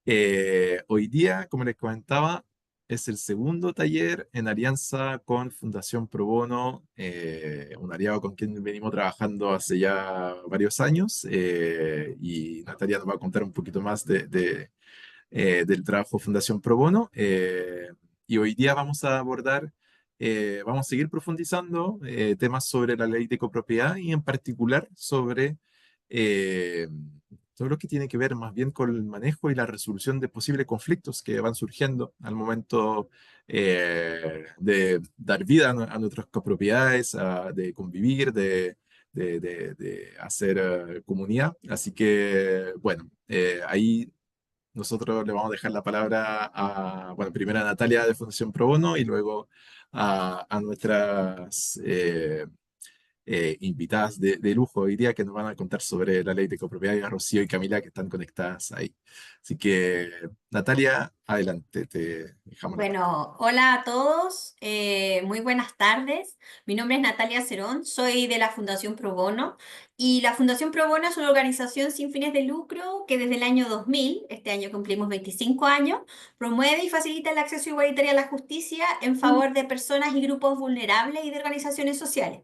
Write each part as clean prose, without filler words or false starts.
Hoy día, como les comentaba, es el segundo taller en alianza con Fundación Pro Bono, un aliado con quien venimos trabajando hace ya varios años, y Natalia nos va a contar un poquito más del trabajo Fundación Pro Bono. Y hoy día vamos a abordar, vamos a seguir profundizando temas sobre la ley de copropiedad y en particular sobre eh, todo lo que tiene que ver más bien con el manejo y la resolución de posibles conflictos que van surgiendo al momento de dar vida a nuestras copropiedades, de convivir, de hacer comunidad. Así que, bueno, ahí nosotros le vamos a dejar la palabra a, bueno, primero a Natalia de Fundación Pro Bono y luego a nuestras invitadas de lujo hoy día que nos van a contar sobre la ley de copropiedad, y a Rocío y Camila que están conectadas ahí. Así que, Natalia, adelante, te dejamos la palabra. Bueno, hola a todos, muy buenas tardes. Mi nombre es Natalia Cerón, soy de la Fundación Pro Bono y la Fundación Pro Bono es una organización sin fines de lucro que desde el año 2000, este año cumplimos 25 años, promueve y facilita el acceso igualitario a la justicia en favor de personas y grupos vulnerables y de organizaciones sociales.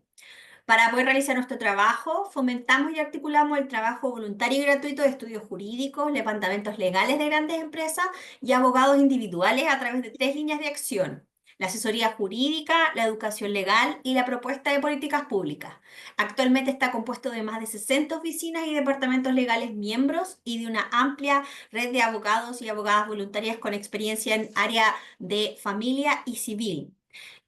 Para poder realizar nuestro trabajo, fomentamos y articulamos el trabajo voluntario y gratuito de estudios jurídicos, levantamientos legales de grandes empresas y abogados individuales a través de tres líneas de acción: la asesoría jurídica, la educación legal y la propuesta de políticas públicas. Actualmente está compuesto de más de 60 oficinas y departamentos legales miembros y de una amplia red de abogados y abogadas voluntarias con experiencia en área de familia y civil.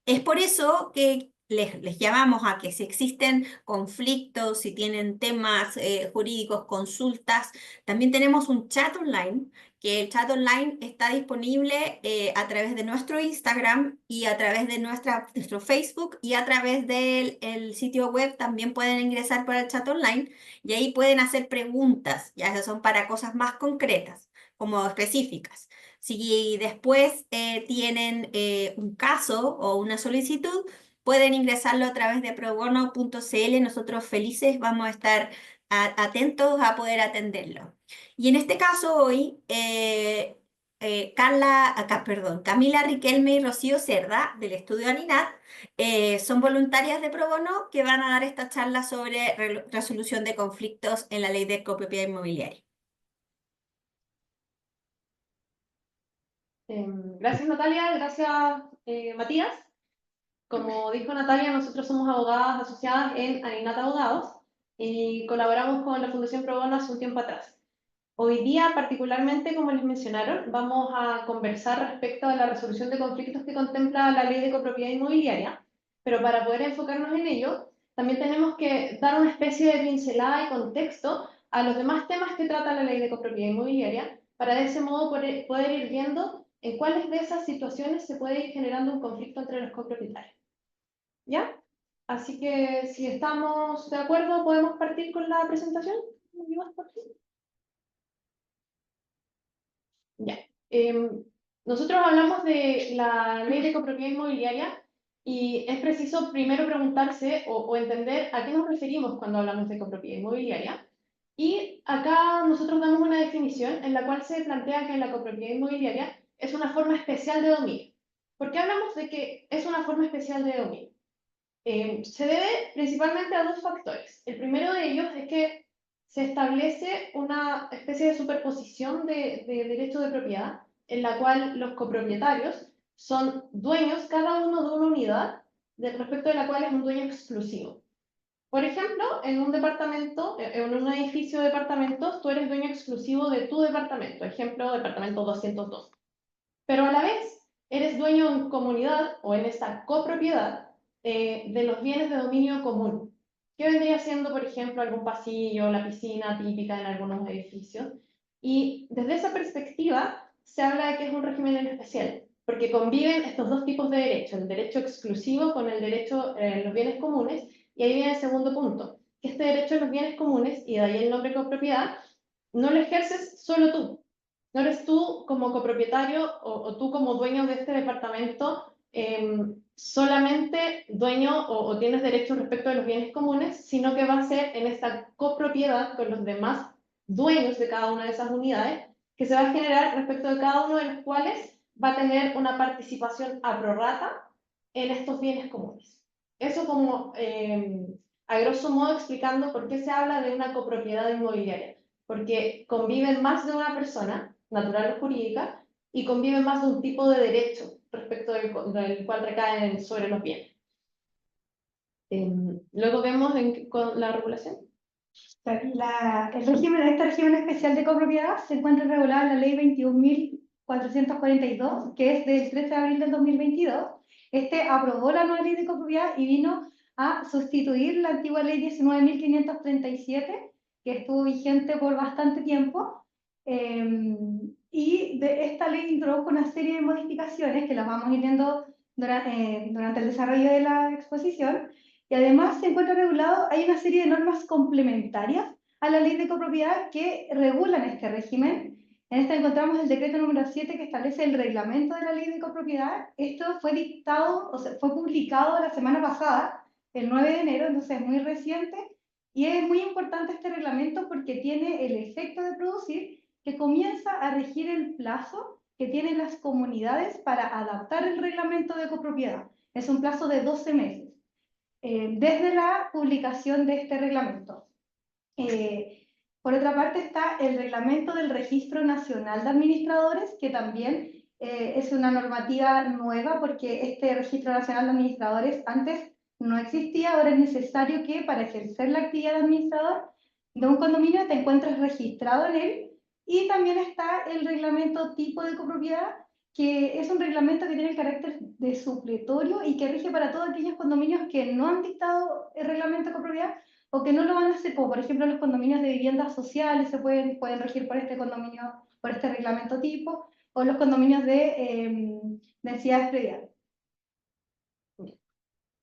Es por eso que les llamamos a que si existen conflictos, si tienen temas jurídicos, consultas, también tenemos un chat online, que el chat online está disponible a través de nuestro Instagram y a través de nuestro Facebook y a través del el sitio web también pueden ingresar para el chat online y ahí pueden hacer preguntas, ya esas son para cosas más concretas, como específicas. Si después tienen un caso o una solicitud, pueden ingresarlo a través de probono.cl. Nosotros felices vamos a estar atentos a poder atenderlo. Y en este caso hoy, Camila Riquelme y Rocío Cerda del estudio Aninat son voluntarias de Probono que van a dar esta charla sobre resolución de conflictos en la ley de copropiedad inmobiliaria. Gracias Natalia, gracias Matías. Como dijo Natalia, nosotros somos abogadas asociadas en Aninat Abogados y colaboramos con la Fundación Pro Bono hace un tiempo atrás. Hoy día, particularmente, como les mencionaron, vamos a conversar respecto a la resolución de conflictos que contempla la Ley de Copropiedad Inmobiliaria, pero para poder enfocarnos en ello, también tenemos que dar una especie de pincelada y contexto a los demás temas que trata la Ley de Copropiedad Inmobiliaria, para de ese modo poder ir viendo en cuáles de esas situaciones se puede ir generando un conflicto entre los copropietarios. ¿Ya? Así que si estamos de acuerdo, podemos partir con la presentación. ¿Me ayudas, por favor? Ya. Nosotros hablamos de la ley de copropiedad inmobiliaria y es preciso primero preguntarse o entender a qué nos referimos cuando hablamos de copropiedad inmobiliaria. Y acá nosotros damos una definición en la cual se plantea que la copropiedad inmobiliaria es una forma especial de dominio. ¿Por qué hablamos de que es una forma especial de dominio? Se debe principalmente a dos factores. El primero de ellos es que se establece una especie de superposición de derechos de propiedad en la cual los copropietarios son dueños cada uno de una unidad respecto de la cual es un dueño exclusivo. Por ejemplo, en un departamento, en un edificio de departamentos, tú eres dueño exclusivo de tu departamento, ejemplo, departamento 202. Pero a la vez eres dueño en comunidad o en esta copropiedad de los bienes de dominio común. ¿Qué vendría siendo, por ejemplo, algún pasillo, la piscina típica en algunos edificios? Y desde esa perspectiva se habla de que es un régimen en especial, porque conviven estos dos tipos de derechos, el derecho exclusivo con el derecho en los bienes comunes, y ahí viene el segundo punto, que este derecho en los bienes comunes, y de ahí el nombre copropiedad, no lo ejerces solo tú. No eres tú como copropietario o tú como dueño de este departamento solamente dueño o tienes derechos respecto de los bienes comunes, sino que va a ser en esta copropiedad con los demás dueños de cada una de esas unidades que se va a generar respecto de cada uno de los cuales va a tener una participación a prorrata en estos bienes comunes. Eso como, a grosso modo, explicando por qué se habla de una copropiedad inmobiliaria. Porque conviven más de una persona, natural o jurídica, y conviven más de un tipo de derecho respecto del cual recaen sobre los bienes. Luego vemos con la regulación. Este régimen especial de copropiedad se encuentra regulado en la Ley 21.442, que es del 13 de abril del 2022. Este aprobó la nueva Ley de copropiedad y vino a sustituir la antigua Ley 19.537, que estuvo vigente por bastante tiempo. Y de esta ley introdujo una serie de modificaciones que las vamos a ir viendo durante el desarrollo de la exposición. Y además se encuentra regulado, hay una serie de normas complementarias a la ley de copropiedad que regulan este régimen. En esta encontramos el decreto número 7 que establece el reglamento de la ley de copropiedad. Esto fue dictado, o sea, fue publicado la semana pasada, el 9 de enero, entonces es muy reciente. Y es muy importante este reglamento porque tiene el efecto de producir que comienza a regir el plazo que tienen las comunidades para adaptar el reglamento de copropiedad. Es un plazo de 12 meses. Desde la publicación de este reglamento. Por otra parte está el reglamento del Registro Nacional de Administradores, que también es una normativa nueva porque este Registro Nacional de Administradores antes no existía, ahora es necesario que para ejercer la actividad de administrador de un condominio te encuentres registrado en él. Y también está el reglamento tipo de copropiedad, que es un reglamento que tiene el carácter de supletorio y que rige para todos aquellos condominios que no han dictado el reglamento de copropiedad o que no lo van a hacer, como por ejemplo los condominios de viviendas sociales se pueden regir por este condominio, por este reglamento tipo, o los condominios de densidades prediales.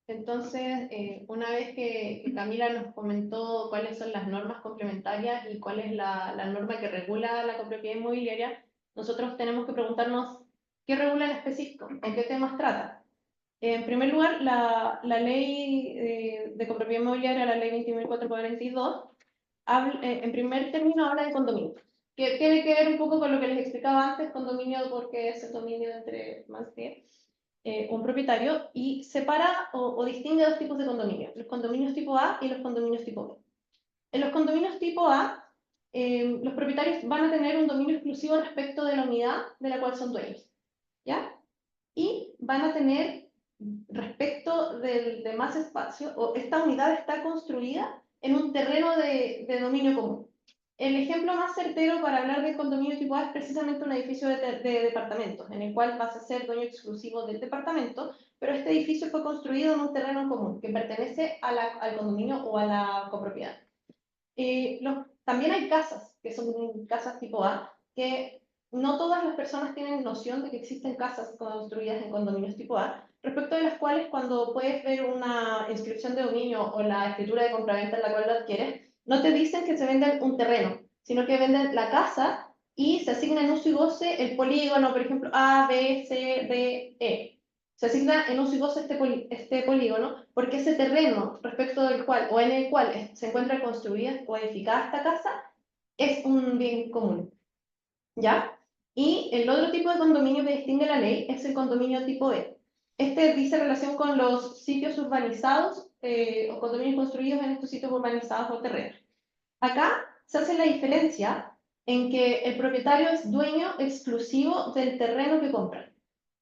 Entonces, una vez que Camila nos comentó cuáles son las normas complementarias y cuál es la norma que regula la copropiedad inmobiliaria, nosotros tenemos que preguntarnos qué regula en específico, en qué temas trata. En primer lugar, la ley de copropiedad inmobiliaria, la ley 20.442, en primer término habla de condominio, que tiene que ver un poco con lo que les explicaba antes, condominio porque es el dominio entre más de un propietario, y separa o distingue dos tipos de condominios, los condominios tipo A y los condominios tipo B. En los condominios tipo A, los propietarios van a tener un dominio exclusivo respecto de la unidad de la cual son dueños, ¿ya? Y van a tener, respecto de más espacio, o esta unidad está construida en un terreno de dominio común. El ejemplo más certero para hablar de condominio tipo A es precisamente un edificio de departamentos, en el cual vas a ser dueño exclusivo del departamento, pero este edificio fue construido en un terreno común que pertenece al condominio o a la copropiedad. También hay casas, que son casas tipo A, que no todas las personas tienen noción de que existen casas construidas en condominios tipo A, respecto de las cuales cuando puedes ver una inscripción de dominio o la escritura de compraventa en la cual lo adquieres, no te dicen que se venden un terreno, sino que venden la casa y se asigna en uso y goce el polígono, por ejemplo, A, B, C, D, E. Se asigna en uso y goce este polígono porque ese terreno respecto del cual o en el cual se encuentra construida o edificada esta casa es un bien común, ¿ya? Y el otro tipo de condominio que distingue la ley es el condominio tipo B. Este dice relación con los sitios urbanizados o condominios construidos en estos sitios urbanizados o terrenos. Acá se hace la diferencia en que el propietario es dueño exclusivo del terreno que compra,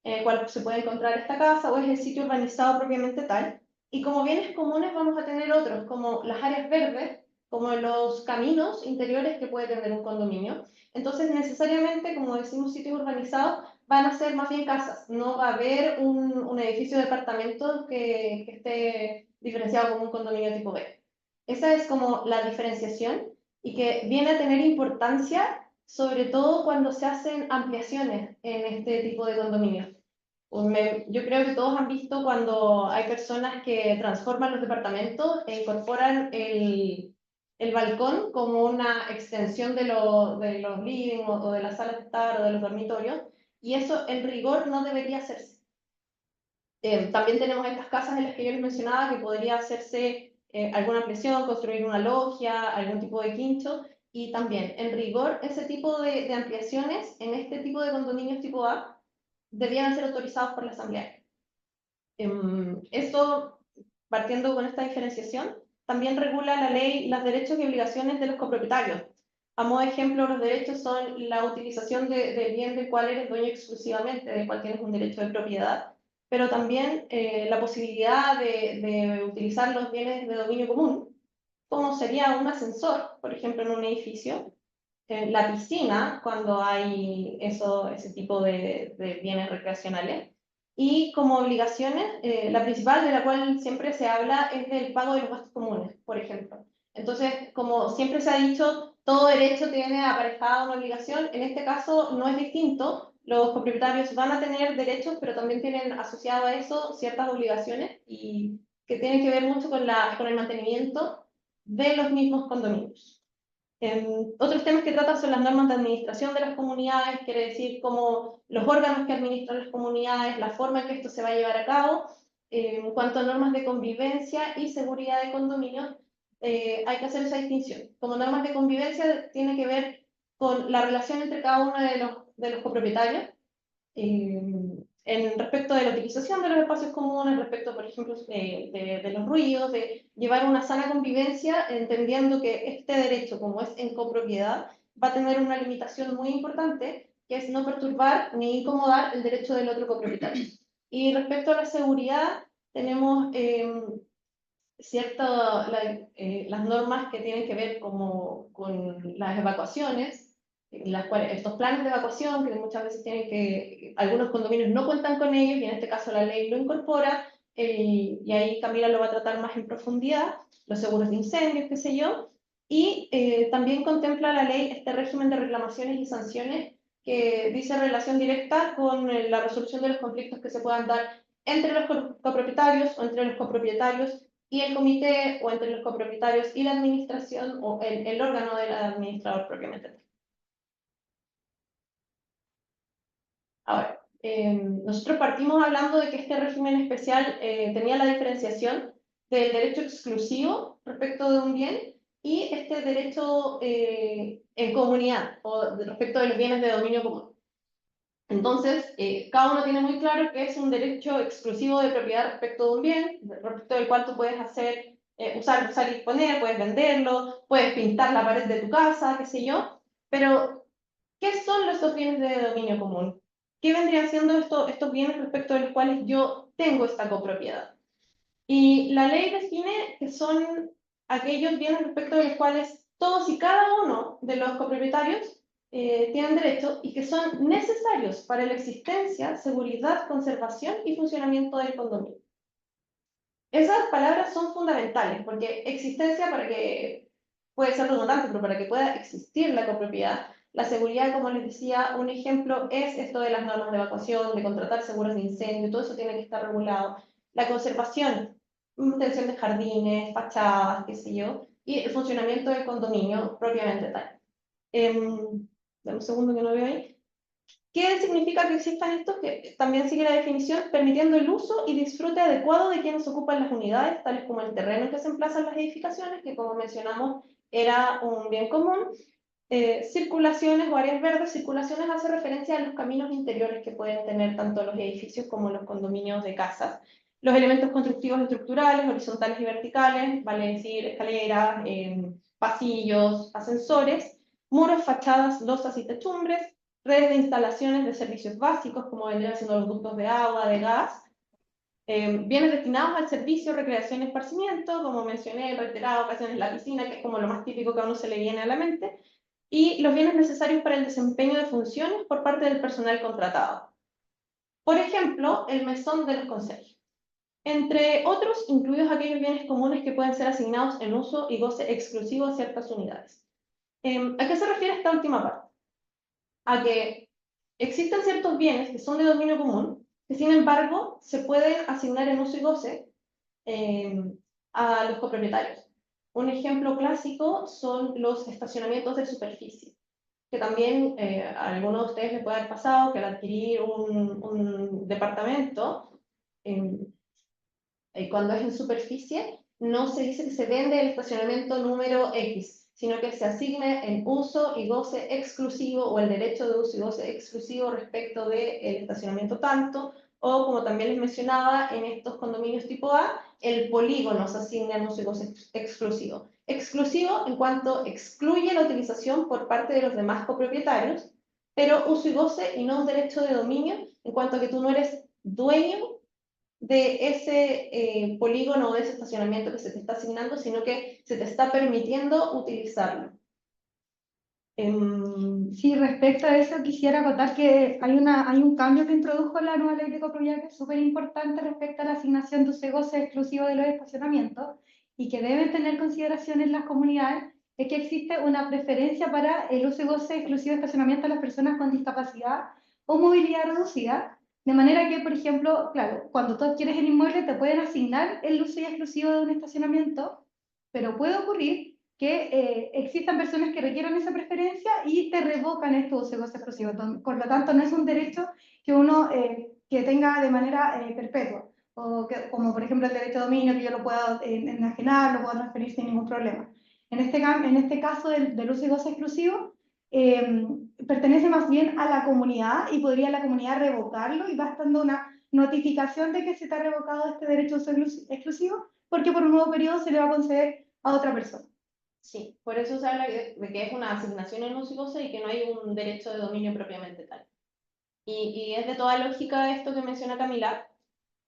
en el cual se puede encontrar esta casa o es el sitio urbanizado propiamente tal. Y como bienes comunes vamos a tener otros, como las áreas verdes, como los caminos interiores que puede tener un condominio. Entonces, necesariamente, como decimos, sitios urbanizados van a ser más bien casas. No va a haber un edificio de departamentos que esté diferenciado como un condominio tipo B. Esa es como la diferenciación y que viene a tener importancia, sobre todo cuando se hacen ampliaciones en este tipo de condominios. Yo creo que todos han visto cuando hay personas que transforman los departamentos e incorporan el balcón como una extensión de los living o de las salas de estar o de los dormitorios, y eso en rigor no debería hacerse. También tenemos estas casas en las que yo les mencionaba que podría hacerse alguna ampliación, construir una logia, algún tipo de quincho, y también, en rigor, ese tipo de ampliaciones en este tipo de condominios tipo A debieran ser autorizados por la Asamblea. Esto, partiendo con esta diferenciación, también regula la ley los derechos y obligaciones de los copropietarios. A modo de ejemplo, los derechos son la utilización del bien del cual eres dueño exclusivamente, del cual tienes un derecho de propiedad, pero también la posibilidad de utilizar los bienes de dominio común, como sería un ascensor, por ejemplo, en un edificio, la piscina, cuando hay ese tipo de bienes recreacionales. Y como obligaciones, la principal de la cual siempre se habla es del pago de los gastos comunes, por ejemplo. Entonces, como siempre se ha dicho, todo derecho tiene aparejada una obligación. En este caso no es distinto. Los copropietarios van a tener derechos, pero también tienen asociado a eso ciertas obligaciones y que tienen que ver mucho con el mantenimiento de los mismos condominios. Otros temas que tratan son las normas de administración de las comunidades, quiere decir cómo los órganos que administran las comunidades, la forma en que esto se va a llevar a cabo. En cuanto a normas de convivencia y seguridad de condominios, hay que hacer esa distinción. Como normas de convivencia tiene que ver con la relación entre cada uno de los copropietarios, en respecto de la utilización de los espacios comunes, respecto, por ejemplo, de los ruidos, de llevar una sana convivencia, entendiendo que este derecho, como es en copropiedad, va a tener una limitación muy importante, que es no perturbar ni incomodar el derecho del otro copropietario. Y respecto a la seguridad, tenemos las normas que tienen que ver con las evacuaciones, las cuales, estos planes de evacuación que muchas veces algunos condominios no cuentan con ellos y en este caso la ley lo incorpora, y ahí Camila lo va a tratar más en profundidad, los seguros de incendios, qué sé yo, y también contempla la ley este régimen de reclamaciones y sanciones que dice relación directa con la resolución de los conflictos que se puedan dar entre los copropietarios o entre los copropietarios y el comité, o entre los copropietarios y la administración, o el órgano del administrador propiamente tal. Ahora, nosotros partimos hablando de que este régimen especial tenía la diferenciación del derecho exclusivo respecto de un bien y este derecho en comunidad, o respecto de los bienes de dominio común. Entonces, cada uno tiene muy claro que es un derecho exclusivo de propiedad respecto de un bien, respecto del cual tú puedes usar y poner, puedes venderlo, puedes pintar la pared de tu casa, qué sé yo, pero ¿qué son estos bienes de dominio común? ¿Qué vendrían siendo estos bienes respecto de los cuales yo tengo esta copropiedad? Y la ley define que son aquellos bienes respecto de los cuales todos y cada uno de los copropietarios tienen derecho y que son necesarios para la existencia, seguridad, conservación y funcionamiento del condominio. Esas palabras son fundamentales porque existencia puede ser redundante, pero para que pueda existir la copropiedad, la seguridad, como les decía, un ejemplo es esto de las normas de evacuación, de contratar seguros de incendio, todo eso tiene que estar regulado. La conservación, mantención de jardines, fachadas, qué sé yo, y el funcionamiento del condominio propiamente tal. Dame un segundo que no veo ahí. ¿Qué significa que existan estos? Que también sigue la definición, permitiendo el uso y disfrute adecuado de quienes ocupan las unidades, tales como el terreno en que se emplazan las edificaciones, que como mencionamos era un bien común. Circulaciones o áreas verdes, circulaciones hace referencia a los caminos interiores que pueden tener tanto los edificios como los condominios de casas. Los elementos constructivos estructurales, horizontales y verticales, vale decir escaleras, pasillos, ascensores, muros, fachadas, losas y techumbres, redes de instalaciones de servicios básicos, como vendrían siendo los ductos de agua, de gas, bienes destinados al servicio, recreación y esparcimiento, como mencioné en reiteradas ocasiones la piscina, que es como lo más típico que a uno se le viene a la mente, y los bienes necesarios para el desempeño de funciones por parte del personal contratado. Por ejemplo, el mesón de los consejos. Entre otros, incluidos aquellos bienes comunes que pueden ser asignados en uso y goce exclusivo a ciertas unidades. ¿A qué se refiere esta última parte? A que existen ciertos bienes que son de dominio común, que sin embargo se pueden asignar en uso y goce a los copropietarios. Un ejemplo clásico son los estacionamientos de superficie, que también a algunos de ustedes les puede haber pasado que al adquirir un departamento, cuando es en superficie, no se dice que se vende el estacionamiento número X, sino que se asigne en uso y goce exclusivo o el derecho de uso y goce exclusivo respecto del estacionamiento tanto, o como también les mencionaba, en estos condominios tipo A, el polígono se asigna en uso y goce exclusivo. Exclusivo en cuanto excluye la utilización por parte de los demás copropietarios, pero uso y goce y no un derecho de dominio en cuanto a que tú no eres dueño de ese polígono o de ese estacionamiento que se te está asignando, sino que se te está permitiendo utilizarlo. Sí, respecto a eso quisiera acotar que hay un cambio que introdujo la nueva ley de copropiedad que es súper importante respecto a la asignación de uso y goce exclusivo de los estacionamientos y que deben tener consideración en las comunidades, es que existe una preferencia para el uso y goce exclusivo de estacionamiento a las personas con discapacidad o movilidad reducida, de manera que, por ejemplo, claro, cuando tú adquieres el inmueble te pueden asignar el uso y exclusivo de un estacionamiento, pero puede ocurrir que existan personas que requieran esa preferencia y te revocan estos usos exclusivos. Por lo tanto, no es un derecho que uno que tenga de manera perpetua, o que, como por ejemplo el derecho de dominio, que yo lo pueda enajenar, lo puedo transferir sin ningún problema. En este caso del uso y goce exclusivo, pertenece más bien a la comunidad y podría la comunidad revocarlo y bastando una notificación de que se te ha revocado este derecho de uso exclusivo, porque por un nuevo periodo se le va a conceder a otra persona. Sí, por eso se habla de que es una asignación en uso y goce y que no hay un derecho de dominio propiamente tal. Y es de toda lógica esto que menciona Camila,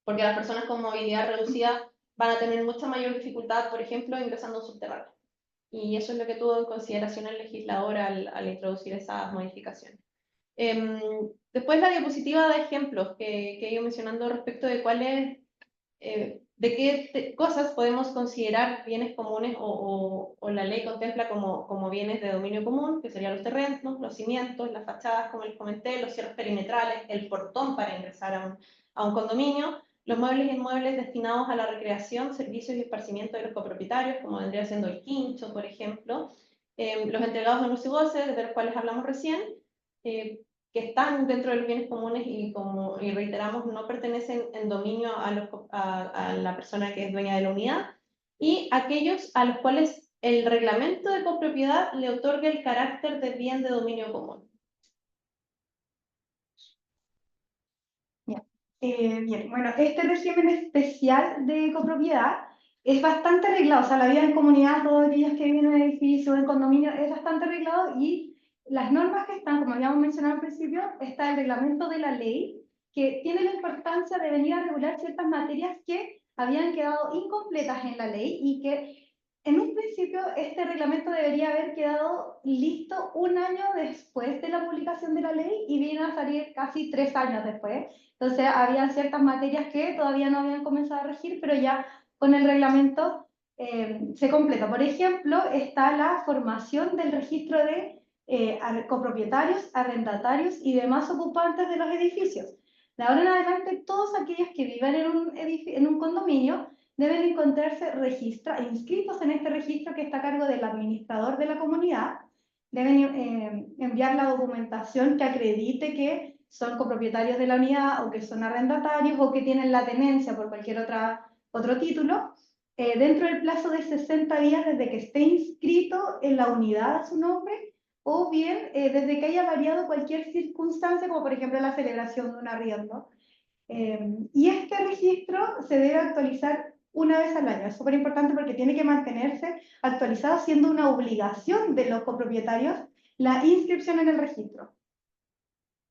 porque las personas con movilidad reducida van a tener mucha mayor dificultad, por ejemplo, ingresando a un subterráneo. Y eso es lo que tuvo en consideración el legislador al introducir esas modificaciones. Después la diapositiva de ejemplos que he ido mencionando respecto de cuáles, de qué cosas podemos considerar bienes comunes o la ley contempla como bienes de dominio común, que serían los terrenos, los cimientos, las fachadas, como les comenté, los cierres perimetrales, el portón para ingresar a un condominio, los muebles y inmuebles destinados a la recreación, servicios y esparcimiento de los copropietarios, como vendría siendo el quincho, por ejemplo, los entregados en uso y goce, de los cuales hablamos recién, que están dentro de los bienes comunes y, como y reiteramos, no pertenecen en dominio a la persona que es dueña de la unidad, y aquellos a los cuales el reglamento de copropiedad le otorga el carácter de bien de dominio común. Bien, bueno, este régimen especial de copropiedad es bastante arreglado, o sea, la vida en comunidad, todos aquellos que viven en edificios, en condominio, es bastante arreglado y las normas que están, como habíamos mencionado al principio, está el reglamento de la ley, que tiene la importancia de venir a regular ciertas materias que habían quedado incompletas en la ley y que en un principio este reglamento debería haber quedado listo un año después de la publicación de la ley y vino a salir casi 3 años después. Entonces, había ciertas materias que todavía no habían comenzado a regir, pero ya con el reglamento se completa. Por ejemplo, está la formación del registro de copropietarios, arrendatarios y demás ocupantes de los edificios. De ahora en adelante, todos aquellos que vivan en un condominio deben encontrarse inscritos en este registro que está a cargo del administrador de la comunidad. Deben enviar la documentación que acredite que son copropietarios de la unidad o que son arrendatarios o que tienen la tenencia por cualquier otro título, dentro del plazo de 60 días desde que esté inscrito en la unidad a su nombre o bien desde que haya variado cualquier circunstancia, como por ejemplo la celebración de un arriendo. Y este registro se debe actualizar una vez al año. Es súper importante porque tiene que mantenerse actualizado, siendo una obligación de los copropietarios la inscripción en el registro.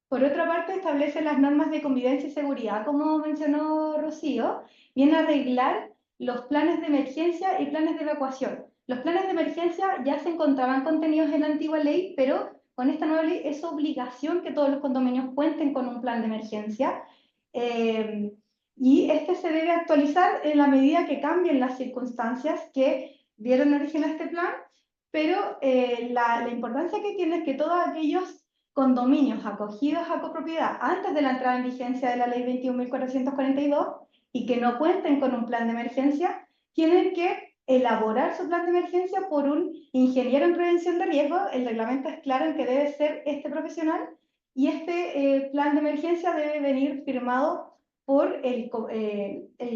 Por otra parte, establece las normas de convivencia y seguridad, como mencionó Rocío, viene a arreglar los planes de emergencia y planes de evacuación. Los planes de emergencia ya se encontraban contenidos en la antigua ley, pero con esta nueva ley es obligación que todos los condominios cuenten con un plan de emergencia. Y este se debe actualizar en la medida que cambien las circunstancias que dieron origen a este plan, pero la importancia que tiene es que todos aquellos condominios acogidos a copropiedad antes de la entrada en vigencia de la ley 21.442 y que no cuenten con un plan de emergencia, tienen que elaborar su plan de emergencia por un ingeniero en prevención de riesgo. El reglamento es claro en que debe ser este profesional y este plan de emergencia debe venir firmado por el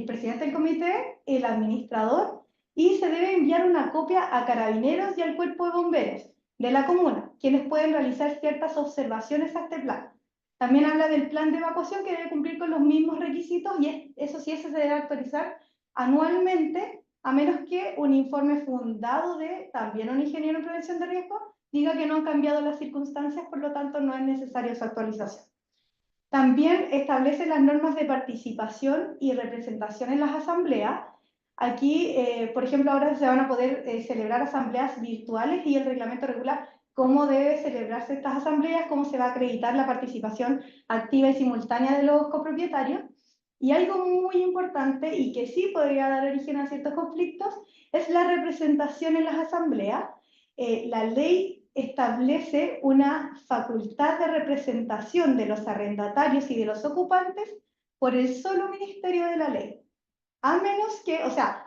presidente del comité, el administrador y se debe enviar una copia a Carabineros y al Cuerpo de Bomberos de la comuna, quienes pueden realizar ciertas observaciones a este plan. También habla del plan de evacuación que debe cumplir con los mismos requisitos y eso sí, ese se debe actualizar anualmente, a menos que un informe fundado de también un ingeniero en prevención de riesgo diga que no han cambiado las circunstancias, por lo tanto no es necesaria su actualización. También establece las normas de participación y representación en las asambleas. Aquí, por ejemplo, ahora se van a poder celebrar asambleas virtuales y el reglamento regula cómo debe celebrarse estas asambleas, cómo se va a acreditar la participación activa y simultánea de los copropietarios. Y algo muy importante y que sí podría dar origen a ciertos conflictos es la representación en las asambleas. La ley establece una facultad de representación de los arrendatarios y de los ocupantes por el solo ministerio de la ley. A menos que, o sea,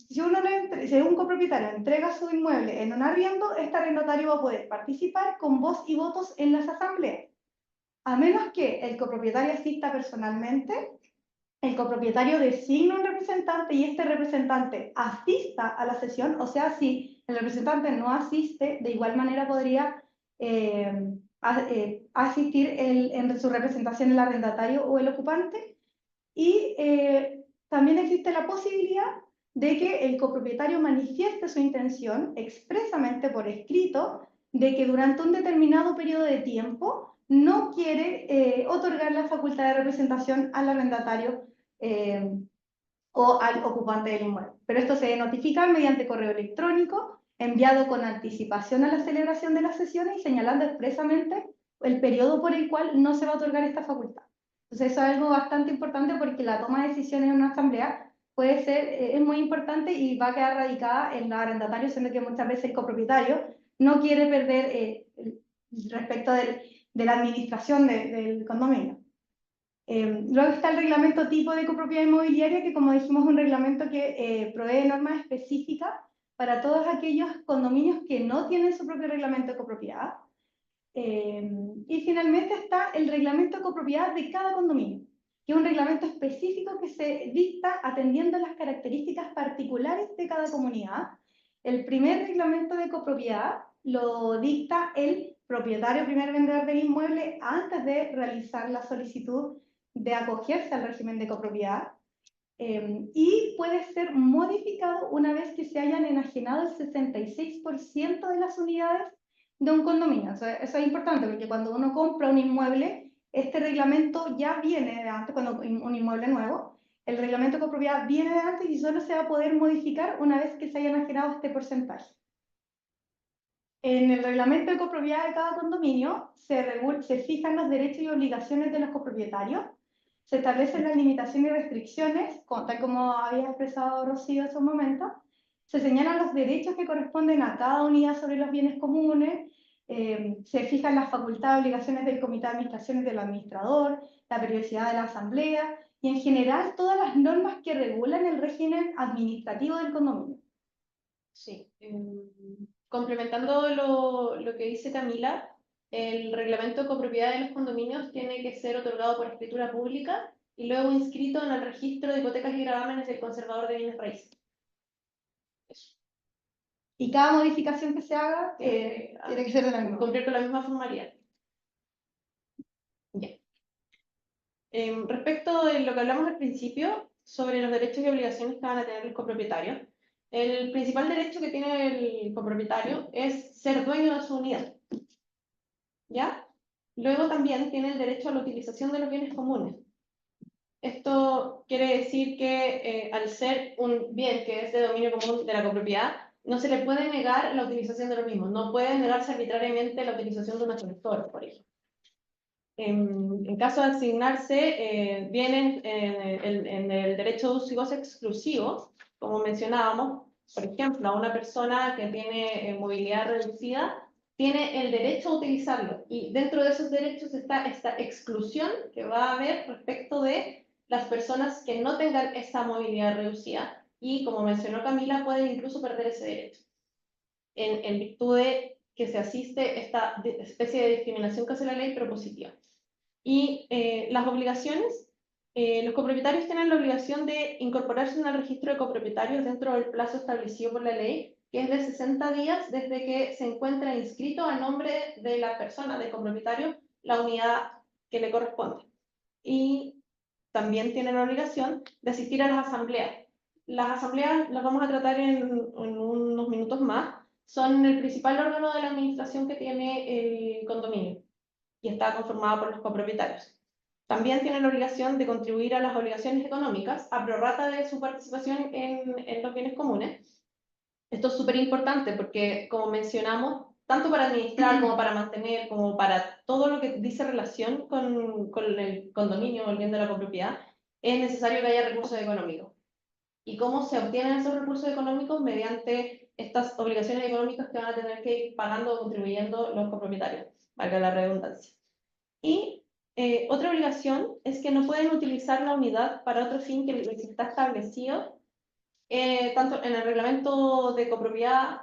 si un copropietario entrega su inmueble en un arriendo, este arrendatario va a poder participar con voz y votos en las asambleas. A menos que el copropietario asista personalmente, el copropietario designa un representante y este representante asista a la sesión, o sea, si el representante no asiste, de igual manera podría asistir en su representación el arrendatario o el ocupante. Y también existe la posibilidad de que el copropietario manifieste su intención expresamente por escrito de que durante un determinado periodo de tiempo no quiere otorgar la facultad de representación al arrendatario o al ocupante del inmueble. Pero esto se notifica mediante correo electrónico, enviado con anticipación a la celebración de las sesiones y señalando expresamente el periodo por el cual no se va a otorgar esta facultad. Entonces eso es algo bastante importante porque la toma de decisiones en una asamblea puede ser, es muy importante y va a quedar radicada en los arrendatarios, siendo que muchas veces el copropietario no quiere perder respecto de la administración del condominio. Luego está el reglamento tipo de copropiedad inmobiliaria, que como dijimos es un reglamento que provee normas específicas para todos aquellos condominios que no tienen su propio reglamento de copropiedad. Y finalmente está el reglamento de copropiedad de cada condominio, que es un reglamento específico que se dicta atendiendo a las características particulares de cada comunidad. El primer reglamento de copropiedad lo dicta el propietario, primer vendedor del inmueble, antes de realizar la solicitud de acogerse al régimen de copropiedad. Y puede ser modificado una vez que se hayan enajenado el 66% de las unidades de un condominio. Eso es importante porque cuando uno compra un inmueble, este reglamento ya viene de antes, cuando un inmueble nuevo, el reglamento de copropiedad viene de antes y solo se va a poder modificar una vez que se haya enajenado este porcentaje. En el reglamento de copropiedad de cada condominio se fijan los derechos y obligaciones de los copropietarios, se establecen las limitaciones y restricciones, tal como había expresado Rocío hace un momento, se señalan los derechos que corresponden a cada unidad sobre los bienes comunes, se fijan las facultades y obligaciones del comité de administración y del administrador, la periodicidad de la asamblea y en general todas las normas que regulan el régimen administrativo del condominio. Sí. Complementando lo que dice Camila, el reglamento de copropiedad de los condominios tiene que ser otorgado por escritura pública y luego inscrito en el registro de hipotecas y gravámenes del conservador de bienes raíces. Eso. Y cada modificación que se haga tiene que ser de la misma. Cumplir con la misma formalidad. Ya. Respecto de lo que hablamos al principio, sobre los derechos y obligaciones que van a tener los copropietarios, el principal derecho que tiene el copropietario es ser dueño de su unidad. ¿Ya? Luego también tiene el derecho a la utilización de los bienes comunes. Esto quiere decir que al ser un bien que es de dominio común de la copropiedad, no se le puede negar la utilización de los mismos. No puede negarse arbitrariamente la utilización de un ascensor, por ejemplo. En caso de asignarse bienes en el derecho de uso y goce exclusivo, como mencionábamos, por ejemplo, a una persona que tiene movilidad reducida, tiene el derecho a utilizarlo. Y dentro de esos derechos está esta exclusión que va a haber respecto de las personas que no tengan esa movilidad reducida. Y como mencionó Camila, pueden incluso perder ese derecho. En virtud de que se asiste esta especie de discriminación que hace la ley, pero positiva. Y las obligaciones Los copropietarios tienen la obligación de incorporarse en el registro de copropietarios dentro del plazo establecido por la ley, que es de 60 días desde que se encuentra inscrito a nombre de la persona, del copropietario, la unidad que le corresponde. Y también tienen la obligación de asistir a las asambleas. Las asambleas las vamos a tratar en unos minutos más. Son el principal órgano de la administración que tiene el condominio y está conformado por los copropietarios. También tienen la obligación de contribuir a las obligaciones económicas a prorrata de su participación en los bienes comunes. Esto es súper importante porque, como mencionamos, tanto para administrar como para mantener, como para todo lo que dice relación con el condominio o el bien de la copropiedad, es necesario que haya recursos económicos. ¿Y cómo se obtienen esos recursos económicos? Mediante estas obligaciones económicas que van a tener que ir pagando o contribuyendo los copropietarios, valga la redundancia. Y otra obligación es que no pueden utilizar la unidad para otro fin que les está establecido. Tanto en el reglamento de copropiedad,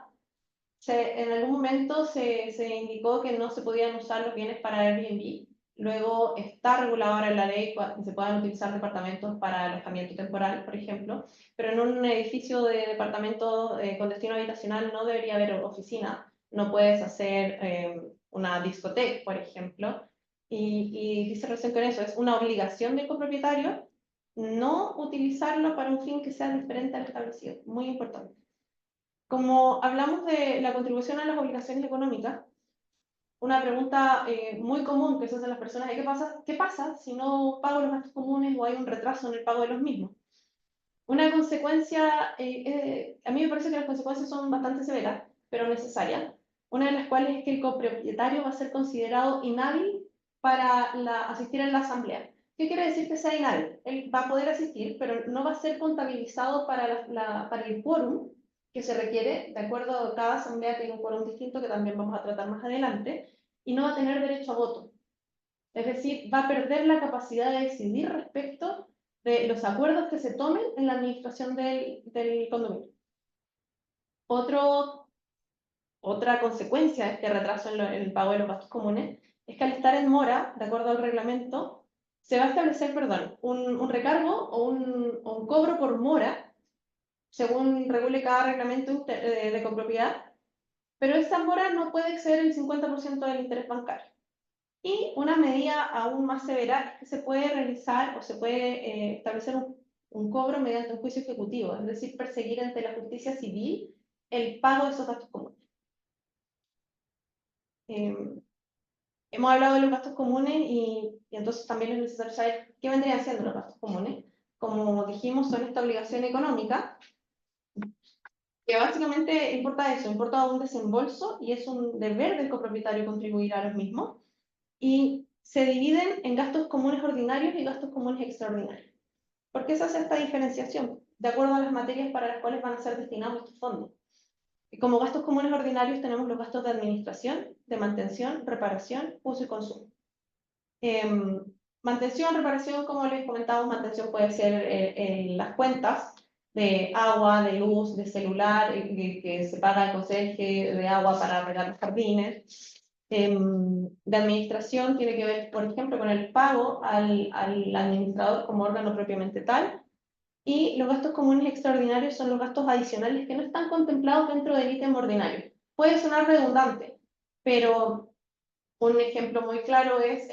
en algún momento se indicó que no se podían usar los bienes para Airbnb. Luego está regulado ahora en la ley que se puedan utilizar departamentos para alojamiento temporal, por ejemplo, pero en un edificio de departamento con destino habitacional no debería haber oficina. No puedes hacer una discoteca, por ejemplo, y dice relación con eso, es una obligación del copropietario no utilizarlo para un fin que sea diferente al establecido. Muy importante. Como hablamos de la contribución a las obligaciones económicas, una pregunta muy común que se hace a las personas es ¿qué pasa si no pago los gastos comunes o hay un retraso en el pago de los mismos? Una consecuencia, a mí me parece que las consecuencias son bastante severas, pero necesarias. Una de las cuales es que el copropietario va a ser considerado inhábil para asistir a la asamblea. ¿Qué quiere decir que sea inhábil? Él va a poder asistir, pero no va a ser contabilizado para el quórum que se requiere, de acuerdo a cada asamblea tiene un quórum distinto que también vamos a tratar más adelante, y no va a tener derecho a voto. Es decir, va a perder la capacidad de decidir respecto de los acuerdos que se tomen en la administración del condominio. Otra consecuencia de este retraso en el pago de los gastos comunes es que al estar en mora, de acuerdo al reglamento, se va a establecer, perdón, un recargo o un cobro por mora, según regule cada reglamento de copropiedad, pero esa mora no puede exceder el 50% del interés bancario. Y una medida aún más severa es que se puede realizar o se puede establecer un cobro mediante un juicio ejecutivo, es decir, perseguir ante la justicia civil el pago de esos gastos comunes. Hemos hablado de los gastos comunes y entonces también es necesario saber qué vendrían siendo los gastos comunes. Como dijimos, son esta obligación económica, que básicamente importa eso, importa un desembolso y es un deber del copropietario contribuir a los mismos. Y se dividen en gastos comunes ordinarios y gastos comunes extraordinarios. ¿Por qué se hace esta diferenciación? De acuerdo a las materias para las cuales van a ser destinados estos fondos. Y como gastos comunes ordinarios tenemos los gastos de administración, de mantención, reparación, uso y consumo. Mantención, reparación, como les comentaba, mantención puede ser las cuentas de agua, de luz, de celular, que se paga el conserje de agua para regar los jardines. De administración tiene que ver, por ejemplo, con el pago al administrador como órgano propiamente tal, y los gastos comunes extraordinarios son los gastos adicionales que no están contemplados dentro del ítem ordinario. Puede sonar redundante, pero un ejemplo muy claro es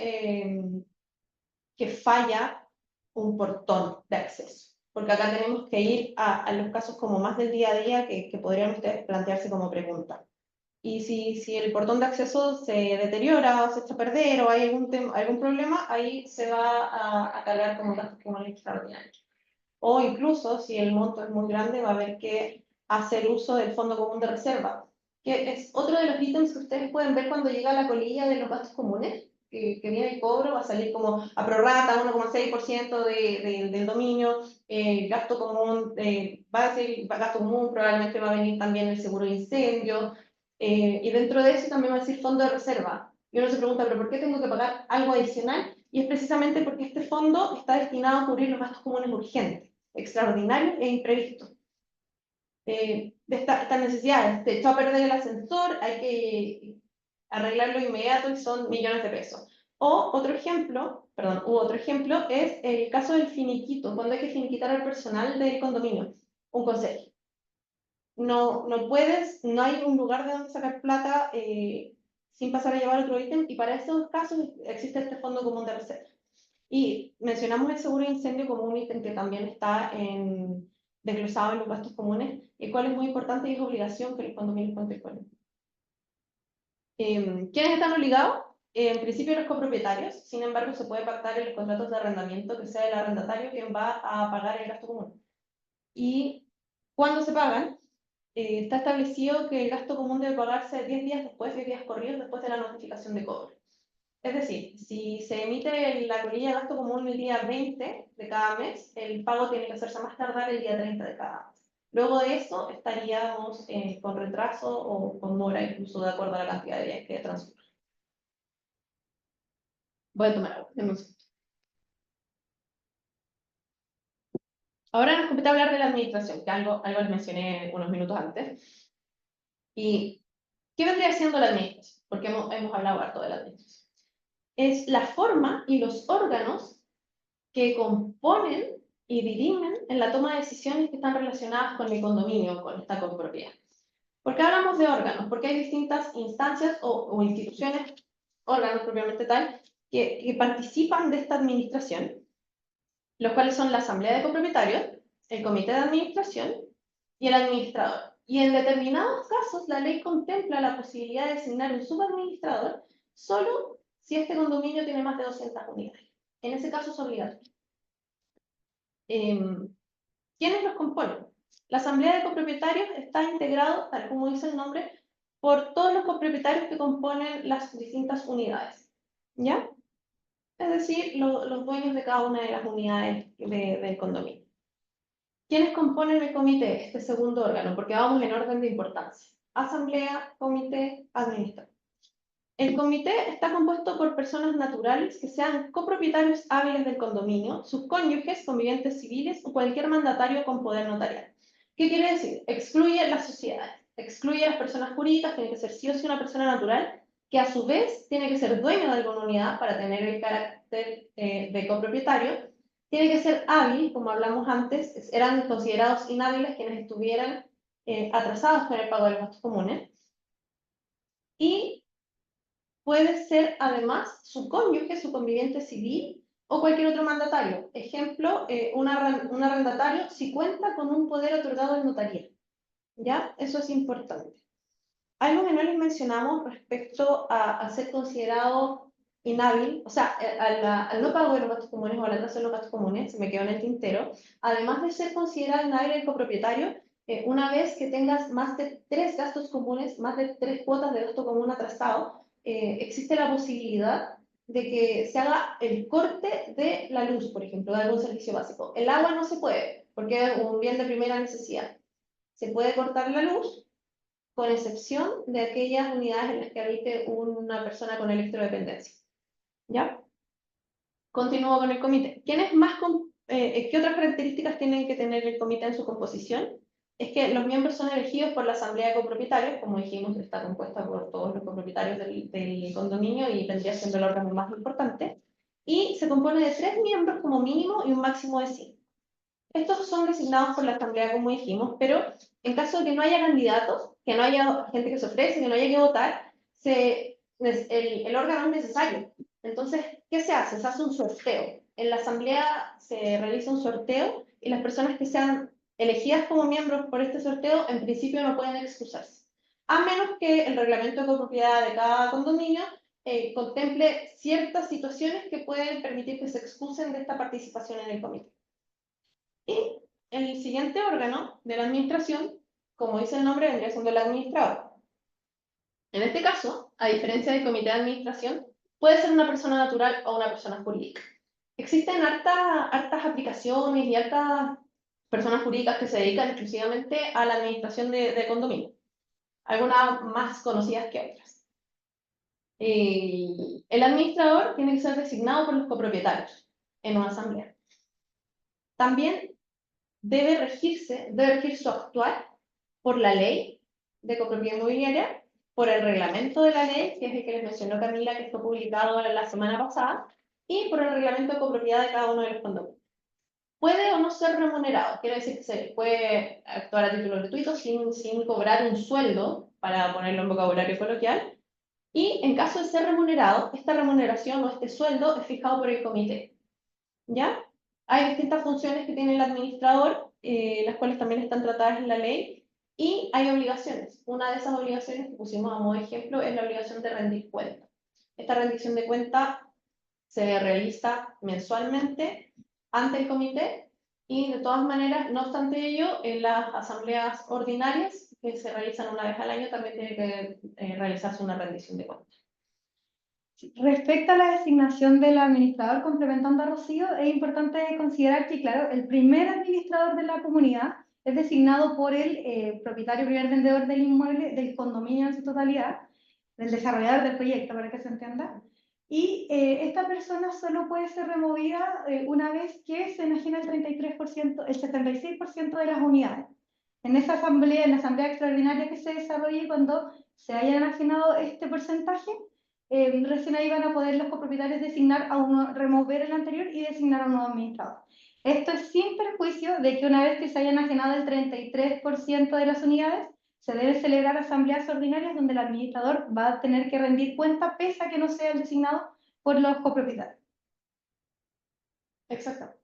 que falla un portón de acceso, porque acá tenemos que ir a los casos como más del día a día que podrían ustedes plantearse como pregunta. Y si el portón de acceso se deteriora o se echa a perder o hay algún problema, ahí se va a cargar como gastos comunes extraordinarios. O incluso, si el monto es muy grande, va a haber que hacer uso del Fondo Común de Reserva, que es otro de los ítems que ustedes pueden ver cuando llega la colilla de los gastos comunes, que viene el cobro, va a salir como a prorrata, 1,6% del dominio, gasto común, va a ser gasto común, probablemente va a venir también el seguro de incendio, y dentro de eso también va a decir fondo de reserva. Y uno se pregunta, ¿pero por qué tengo que pagar algo adicional? Y es precisamente porque este fondo está destinado a cubrir los gastos comunes urgentes, extraordinarios e imprevistos. De estas necesidades, se echó a perder el ascensor, hay que arreglarlo inmediato y son millones de pesos. O otro ejemplo, perdón, u otro ejemplo es el caso del finiquito, cuando hay que finiquitar al personal del condominio, un conserje. No hay un lugar de donde sacar plata sin pasar a llevar otro ítem, y para esos casos existe este fondo común de reserva. Y mencionamos el seguro de incendio como un ítem que también está desglosado en los gastos comunes, el cual es muy importante y es obligación que los condominios cuenten con él. ¿Quiénes están obligados? En principio los copropietarios, sin embargo se puede pactar en los contratos de arrendamiento que sea el arrendatario quien va a pagar el gasto común. Y cuando se pagan, está establecido que el gasto común debe pagarse 10 días después, 10 días corridos después de la notificación de cobro. Es decir, si se emite la colilla de gasto común el día 20 de cada mes, el pago tiene que hacerse más tardar el día 30 de cada mes. Luego de eso estaríamos con retraso o con mora, incluso de acuerdo a la cantidad de días que transcurre. Voy a tomar agua, denme un segundo. Ahora nos compete hablar de la administración, que algo les mencioné unos minutos antes. ¿Y qué vendría siendo la administración? Porque hemos hablado harto de la administración. Es la forma y los órganos que componen y dirimen en la toma de decisiones que están relacionadas con el condominio, con esta copropiedad. ¿Por qué hablamos de órganos? Porque hay distintas instancias o instituciones, órganos propiamente tal, que participan de esta administración, los cuales son la asamblea de copropietarios, el comité de administración y el administrador. Y en determinados casos, la ley contempla la posibilidad de designar un subadministrador solo si este condominio tiene más de 200 unidades. En ese caso es obligatorio. ¿Quiénes los componen? La asamblea de copropietarios está integrado, tal como dice el nombre, por todos los copropietarios que componen las distintas unidades, ¿ya? Es decir, los dueños de cada una de las unidades del condominio. ¿Quiénes componen el comité, este segundo órgano? Porque vamos en orden de importancia. Asamblea, comité, administrador. El comité está compuesto por personas naturales que sean copropietarios hábiles del condominio, sus cónyuges, convivientes civiles o cualquier mandatario con poder notarial. ¿Qué quiere decir? Excluye las sociedades, excluye las personas jurídicas, tiene que ser sí o sí una persona natural, que a su vez tiene que ser dueño de alguna unidad para tener el carácter de copropietario, tiene que ser hábil, como hablamos antes, eran considerados inhábiles quienes estuvieran atrasados con el pago de los gastos comunes, y puede ser además su cónyuge, su conviviente civil o cualquier otro mandatario. Ejemplo, un arrendatario si cuenta con un poder otorgado en notaría. ¿Ya? Eso es importante. Algo que no les mencionamos respecto a ser considerado inhábil, o sea, al no pago de los gastos comunes o al atraso de los gastos comunes, se me quedó en el tintero, además de ser considerado inhábil el copropietario, una vez que tengas más de 3 gastos comunes, más de 3 cuotas de gasto común atrasado, existe la posibilidad de que se haga el corte de la luz, por ejemplo, de algún servicio básico. El agua no se puede, porque es un bien de primera necesidad. Se puede cortar la luz, con excepción de aquellas unidades en las que habite una persona con electrodependencia. ¿Ya? Continúo con el comité. ¿Qué otras características tienen que tener el comité en su composición? Es que los miembros son elegidos por la asamblea de copropietarios, como dijimos, está compuesta por todos los copropietarios del condominio y vendría siendo el órgano más importante, y se compone de 3 miembros como mínimo y un máximo de 5. Estos son designados por la asamblea, como dijimos, pero en caso de que no haya candidatos, que no haya gente que se ofrece, que no haya que votar, el órgano es necesario. Entonces, ¿qué se hace? Se hace un sorteo. En la asamblea se realiza un sorteo y las personas que sean elegidas como miembros por este sorteo, en principio no pueden excusarse. A menos que el reglamento de copropiedad de cada condominio contemple ciertas situaciones que pueden permitir que se excusen de esta participación en el comité. Y el siguiente órgano de la administración, como dice el nombre, vendría siendo el administrador. En este caso, a diferencia del comité de administración, puede ser una persona natural o una persona jurídica. Existen hartas aplicaciones y hartas personas jurídicas que se dedican exclusivamente a la administración de condominio, algunas más conocidas que otras. El administrador tiene que ser designado por los copropietarios en una asamblea. También debe regir su actuar por la ley de copropiedad inmobiliaria, por el reglamento de la ley, que es el que les mencionó Camila, que fue publicado la semana pasada, y por el reglamento de copropiedad de cada uno de los condominios. Puede o no ser remunerado, quiere decir que se puede actuar a título gratuito sin cobrar un sueldo, para ponerlo en vocabulario coloquial, y en caso de ser remunerado, esta remuneración o este sueldo es fijado por el comité, ¿ya? Hay distintas funciones que tiene el administrador, las cuales también están tratadas en la ley, y hay obligaciones. Una de esas obligaciones que pusimos a modo de ejemplo es la obligación de rendir cuenta. Esta rendición de cuenta se realiza mensualmente ante el comité y de todas maneras, no obstante ello, en las asambleas ordinarias que se realizan una vez al año también tiene que realizarse una rendición de cuentas. Respecto a la designación del administrador, complementando a Rocío, es importante considerar que, claro, el primer administrador de la comunidad es designado por el propietario primer vendedor del inmueble, del condominio en su totalidad, del desarrollador del proyecto, para que se entienda. Y esta persona solo puede ser removida una vez que se enajena el 33%, el 76% de las unidades. En esa asamblea, en la asamblea extraordinaria que se desarrolle cuando se haya enajenado este porcentaje, recién ahí van a poder los copropietarios designar a uno, remover el anterior y designar a un nuevo administrador. Esto es sin perjuicio de que una vez que se haya enajenado el 33% de las unidades, se deben celebrar asambleas ordinarias donde el administrador va a tener que rendir cuenta pese a que no sea el designado por los copropietarios. Exacto.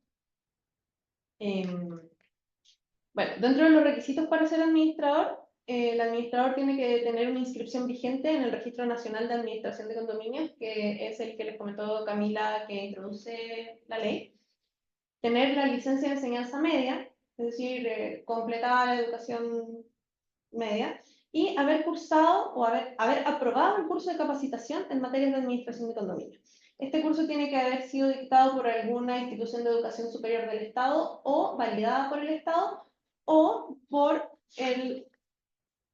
Bueno, dentro de los requisitos para ser administrador, el administrador tiene que tener una inscripción vigente en el Registro Nacional de Administración de Condominios, que es el que les comentó Camila que introduce la ley. Tener la licencia de enseñanza media, es decir, completada la educación media, y haber cursado o haber aprobado el curso de capacitación en materias de administración de condominios. Este curso tiene que haber sido dictado por alguna institución de educación superior del Estado o validada por el Estado o por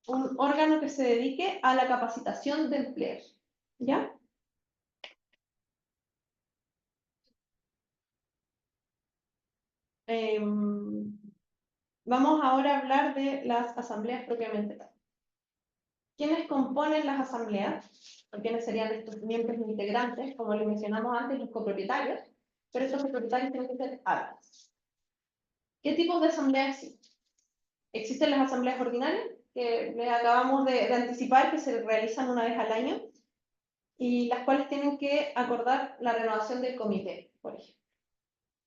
un órgano que se dedique a la capacitación de empleos. ¿Ya? Vamos ahora a hablar de las asambleas propiamente tal. ¿Quiénes componen las asambleas? ¿O quiénes serían estos miembros integrantes? Como les mencionamos antes, los copropietarios, pero estos copropietarios tienen que ser hábiles. ¿Qué tipos de asambleas existen? Existen las asambleas ordinarias, que les acabamos de anticipar, que se realizan una vez al año, y las cuales tienen que acordar la renovación del comité, por ejemplo.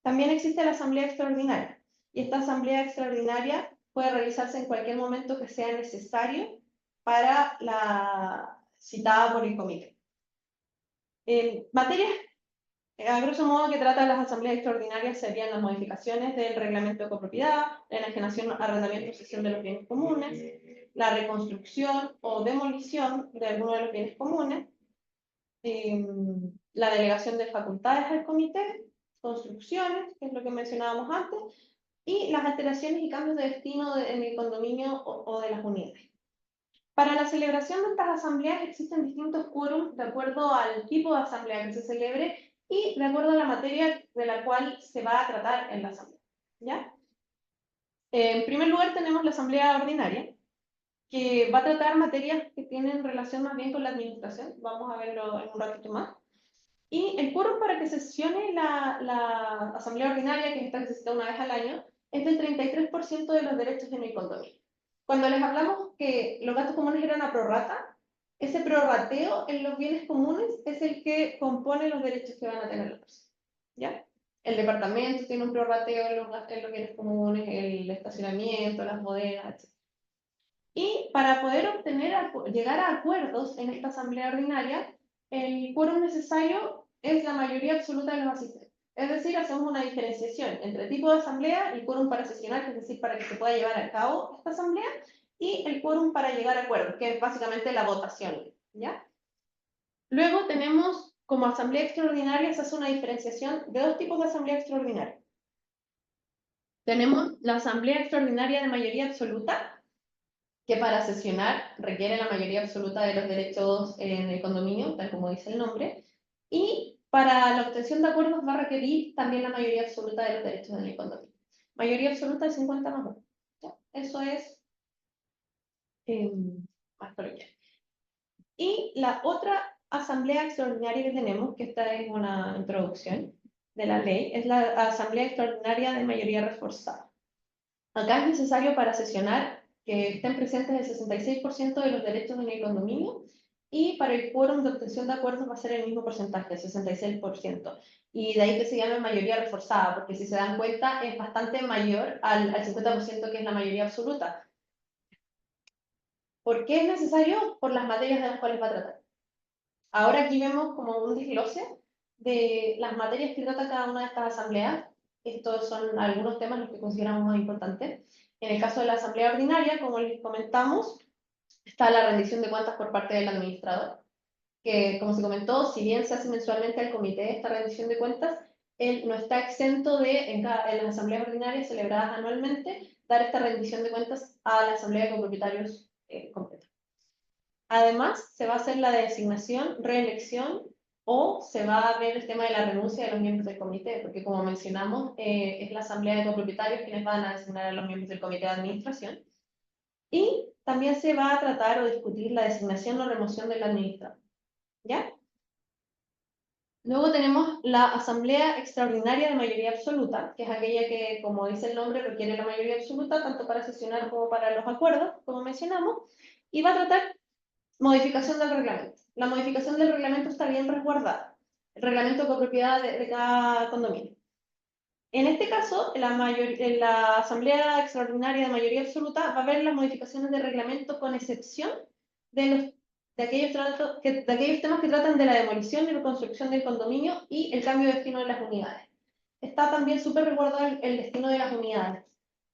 También existe la asamblea extraordinaria, y esta asamblea extraordinaria puede realizarse en cualquier momento que sea necesario para la citada por el comité. Materias, a grosso modo, que tratan las asambleas extraordinarias serían las modificaciones del reglamento de copropiedad, la enajenación, arrendamiento o cesión de los bienes comunes, la reconstrucción o demolición de alguno de los bienes comunes, la delegación de facultades al comité, construcciones, que es lo que mencionábamos antes, y las alteraciones y cambios de destino en el condominio o de las unidades. Para la celebración de estas asambleas existen distintos quórums de acuerdo al tipo de asamblea que se celebre y de acuerdo a la materia de la cual se va a tratar en la asamblea. ¿Ya? En primer lugar tenemos la asamblea ordinaria, que va a tratar materias que tienen relación más bien con la administración. Vamos a verlo en un ratito más. Y el quórum para que sesione la asamblea ordinaria, que es esta que se cita una vez al año, es del 33% de los derechos en el condominio. Cuando les hablamos que los gastos comunes eran a prorrata, ese prorrateo en los bienes comunes es el que compone los derechos que van a tener las personas. ¿Ya? El departamento tiene un prorrateo en los bienes comunes, el estacionamiento, las bodegas, etc. Y para poder llegar a acuerdos en esta asamblea ordinaria, el quórum necesario es la mayoría absoluta de los asistentes. Es decir, hacemos una diferenciación entre tipo de asamblea y quórum para sesionar, es decir, para que se pueda llevar a cabo esta asamblea, y el quórum para llegar a acuerdos, que es básicamente la votación, ¿ya? Luego tenemos, como asamblea extraordinaria, se hace una diferenciación de dos tipos de asamblea extraordinaria. Tenemos la asamblea extraordinaria de mayoría absoluta, que para sesionar requiere la mayoría absoluta de los derechos en el condominio, tal como dice el nombre, y para la obtención de acuerdos va a requerir también la mayoría absoluta de los derechos en el condominio. Mayoría absoluta de 50 más 1. ¿Ya? Eso es más coloquial. Y la otra asamblea extraordinaria que tenemos, que esta es una introducción de la ley, es la asamblea extraordinaria de mayoría reforzada. Acá es necesario para sesionar que estén presentes el 66% de los derechos en el condominio, y para el quórum de obtención de acuerdos va a ser el mismo porcentaje, el 66%. Y de ahí que se llame mayoría reforzada, porque si se dan cuenta es bastante mayor al 50% que es la mayoría absoluta. ¿Por qué es necesario? Por las materias de las cuales va a tratar. Ahora aquí vemos como un desglose de las materias que trata cada una de estas asambleas. Estos son algunos temas los que consideramos más importantes. En el caso de la asamblea ordinaria, como les comentamos, está la rendición de cuentas por parte del administrador, que como se comentó, si bien se hace mensualmente al comité esta rendición de cuentas, él no está exento de, en las asambleas ordinarias celebradas anualmente, dar esta rendición de cuentas a la asamblea de copropietarios completa. Además, se va a hacer la designación, reelección, o se va a ver el tema de la renuncia de los miembros del comité, porque como mencionamos, es la asamblea de copropietarios quienes van a designar a los miembros del comité de administración. Y también se va a tratar o discutir la designación o remoción del administrador. ¿Ya? Luego tenemos la asamblea extraordinaria de mayoría absoluta, que es aquella que, como dice el nombre, requiere la mayoría absoluta, tanto para sesionar como para los acuerdos, como mencionamos, y va a tratar modificación del reglamento. La modificación del reglamento está bien resguardada. El reglamento de copropiedad de cada condominio. En este caso, la Asamblea Extraordinaria de Mayoría Absoluta va a ver las modificaciones del reglamento con excepción de aquellos temas que tratan de la demolición y reconstrucción del condominio y el cambio de destino de las unidades. Está también súper resguardado el destino de las unidades,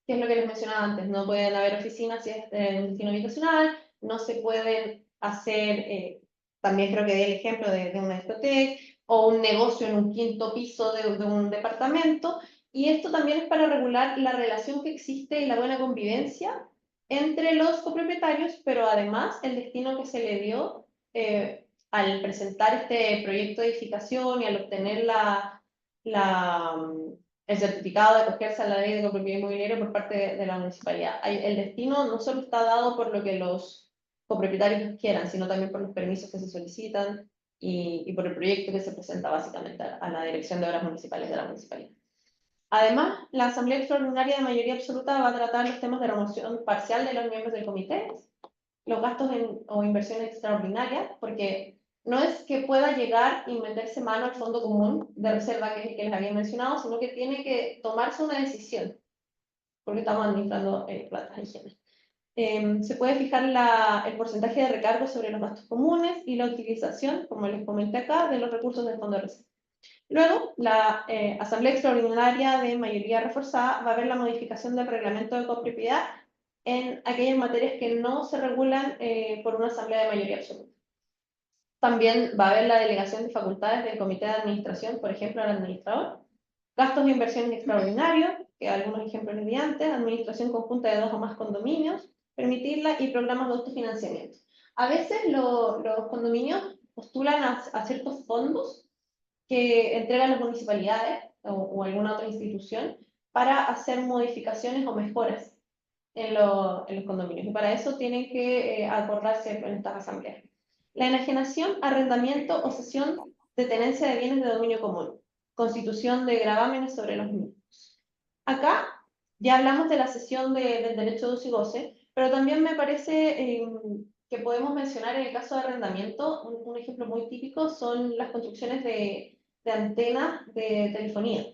que es lo que les mencionaba antes. No pueden haber oficinas si es en destino habitacional, no se pueden hacer, también creo que di el ejemplo de una discoteca, o un negocio en un quinto piso de un departamento, y esto también es para regular la relación que existe y la buena convivencia entre los copropietarios, pero además el destino que se le dio al presentar este proyecto de edificación y al obtener el certificado de acogerse a la ley de copropiedad inmobiliaria por parte de la municipalidad. El destino no solo está dado por lo que los copropietarios quieran, sino también por los permisos que se solicitan y por el proyecto que se presenta básicamente a la Dirección de Obras Municipales de la municipalidad. Además, la Asamblea Extraordinaria de Mayoría Absoluta va a tratar los temas de remoción parcial de los miembros del comité, los gastos o inversiones extraordinarias, porque no es que pueda llegar y meterse mano al fondo común de reserva, que es el que les había mencionado, sino que tiene que tomarse una decisión, porque estamos administrando plata higiene. Se puede fijar el porcentaje de recargo sobre los gastos comunes y la utilización, como les comenté acá, de los recursos del fondo de reserva. Luego, la Asamblea Extraordinaria de Mayoría Reforzada va a ver la modificación del reglamento de copropiedad en aquellas materias que no se regulan por una asamblea de mayoría absoluta. También va a haber la delegación de facultades del comité de administración, por ejemplo, al administrador, gastos de inversiones extraordinarios, que algunos ejemplos les di antes, administración conjunta de 2 o más condominios, permitirla, y programas de autofinanciamiento. A veces los condominios postulan a ciertos fondos que entregan las municipalidades o alguna otra institución para hacer modificaciones o mejoras en los condominios. Y para eso tienen que acordarse en estas asambleas. La enajenación, arrendamiento o cesión de tenencia de bienes de dominio común. Constitución de gravámenes sobre los mismos. Acá ya hablamos de la cesión del derecho de uso y goce, pero también me parece que podemos mencionar en el caso de arrendamiento, un ejemplo muy típico son las construcciones de antenas de telefonía,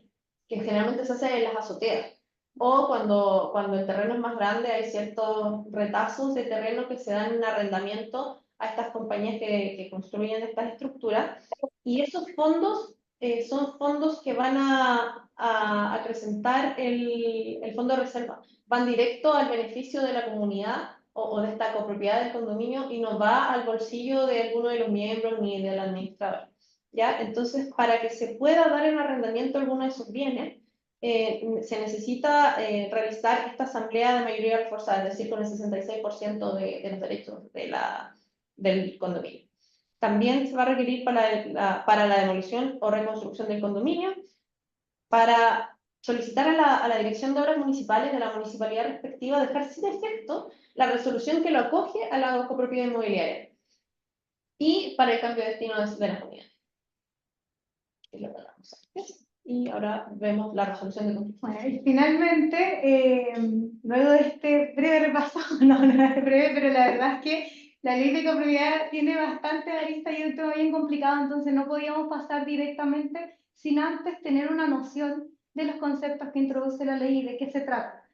que generalmente se hace en las azoteas. O cuando el terreno es más grande, hay ciertos retazos de terreno que se dan en arrendamiento a estas compañías que construyen estas estructuras. Y esos fondos son fondos que van a acrecentar el fondo de reserva. Van directo al beneficio de la comunidad o de esta copropiedad del condominio, y no va al bolsillo de alguno de los miembros ni del administrador. ¿Ya? Entonces, para que se pueda dar en arrendamiento alguno de esos bienes, se necesita realizar esta asamblea de mayoría reforzada, es decir, con el 66% de los derechos del condominio. También se va a requerir para la demolición o reconstrucción del condominio, para solicitar a la Dirección de Obras Municipales de la municipalidad respectiva dejar sin efecto la resolución que lo acoge a la copropiedad inmobiliaria. y para el cambio de destino de las unidades. Y lo hablamos antes. Y ahora vemos la resolución de conflictos. Bueno, y finalmente, luego de este breve repaso, no es breve, pero la verdad es que la ley de copropiedad tiene bastante aristas y es un tema bien complicado, entonces no podíamos pasar directamente sin antes tener una noción de los conceptos que introduce la ley y de qué se trata.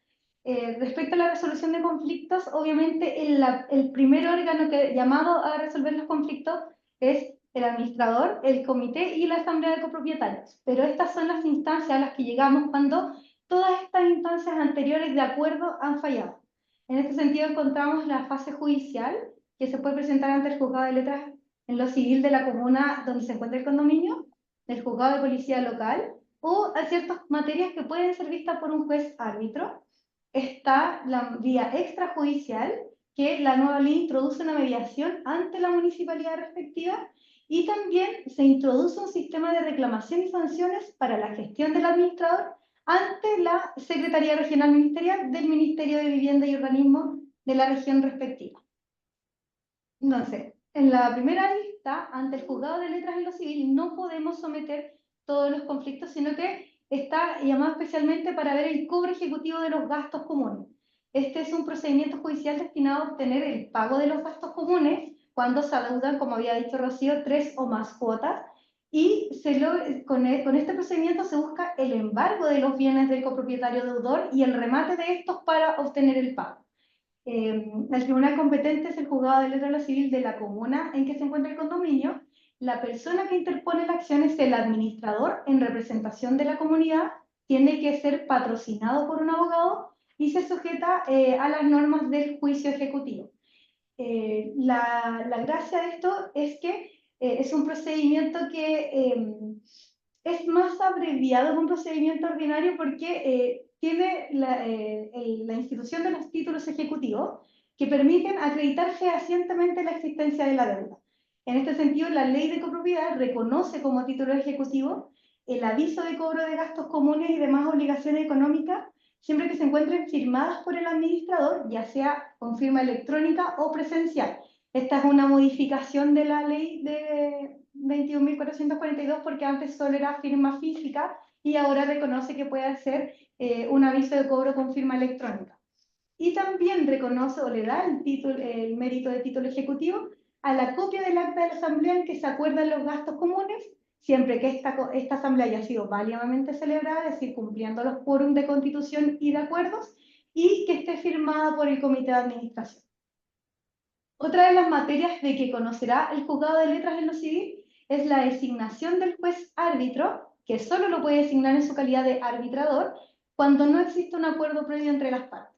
Respecto a la resolución de conflictos, obviamente el primer órgano llamado a resolver los conflictos es el administrador, el comité y la asamblea de copropietarios. Pero estas son las instancias a las que llegamos cuando todas estas instancias anteriores de acuerdo han fallado. En este sentido encontramos la fase judicial, que se puede presentar ante el juzgado de letras en lo civil de la comuna donde se encuentra el condominio, el juzgado de policía local, o a ciertas materias que pueden ser vistas por un juez árbitro. Está la vía extrajudicial, que la nueva ley introduce una mediación ante la municipalidad respectiva, y también se introduce un sistema de reclamación y sanciones para la gestión del administrador ante la Secretaría Regional Ministerial del Ministerio de Vivienda y Urbanismo de la región respectiva. Entonces, en la primera lista, ante el juzgado de letras en lo civil, no podemos someter todos los conflictos, sino que está llamado especialmente para ver el cobro ejecutivo de los gastos comunes. Este es un procedimiento judicial destinado a obtener el pago de los gastos comunes cuando se adeudan, como había dicho Rocío, 3 o más cuotas, y con este procedimiento se busca el embargo de los bienes del copropietario deudor y el remate de estos para obtener el pago. El tribunal competente es el juzgado de letra civil de la comuna en que se encuentra el condominio. La persona que interpone la acción es el administrador en representación de la comunidad, tiene que ser patrocinado por un abogado y se sujeta a las normas del juicio ejecutivo. La gracia de esto es que es un procedimiento que es más abreviado que un procedimiento ordinario porque tiene la institución de los títulos ejecutivos que permiten acreditar fehacientemente la existencia de la deuda. En este sentido, la ley de copropiedad reconoce como título ejecutivo el aviso de cobro de gastos comunes y demás obligaciones económicas siempre que se encuentren firmadas por el administrador, ya sea con firma electrónica o presencial. Esta es una modificación de la ley de 21.442 porque antes solo era firma física y ahora reconoce que puede hacer un aviso de cobro con firma electrónica. Y también reconoce o le da el mérito de título ejecutivo a la copia del acta de la asamblea en que se acuerdan los gastos comunes, siempre que esta asamblea haya sido válidamente celebrada, es decir, cumpliendo los quórum de constitución y de acuerdos, y que esté firmada por el comité de administración. Otra de las materias de que conocerá el juzgado de letras en lo civil es la designación del juez árbitro, que solo lo puede designar en su calidad de arbitrador, cuando no existe un acuerdo previo entre las partes.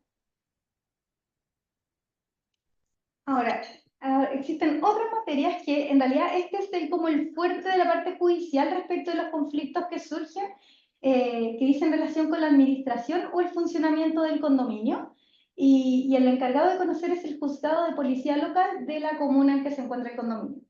Ahora, existen otras materias que en realidad este es como el fuerte de la parte judicial respecto de los conflictos que surgen, que dicen relación con la administración o el funcionamiento del condominio. Y el encargado de conocer es el juzgado de policía local de la comuna en que se encuentra el condominio.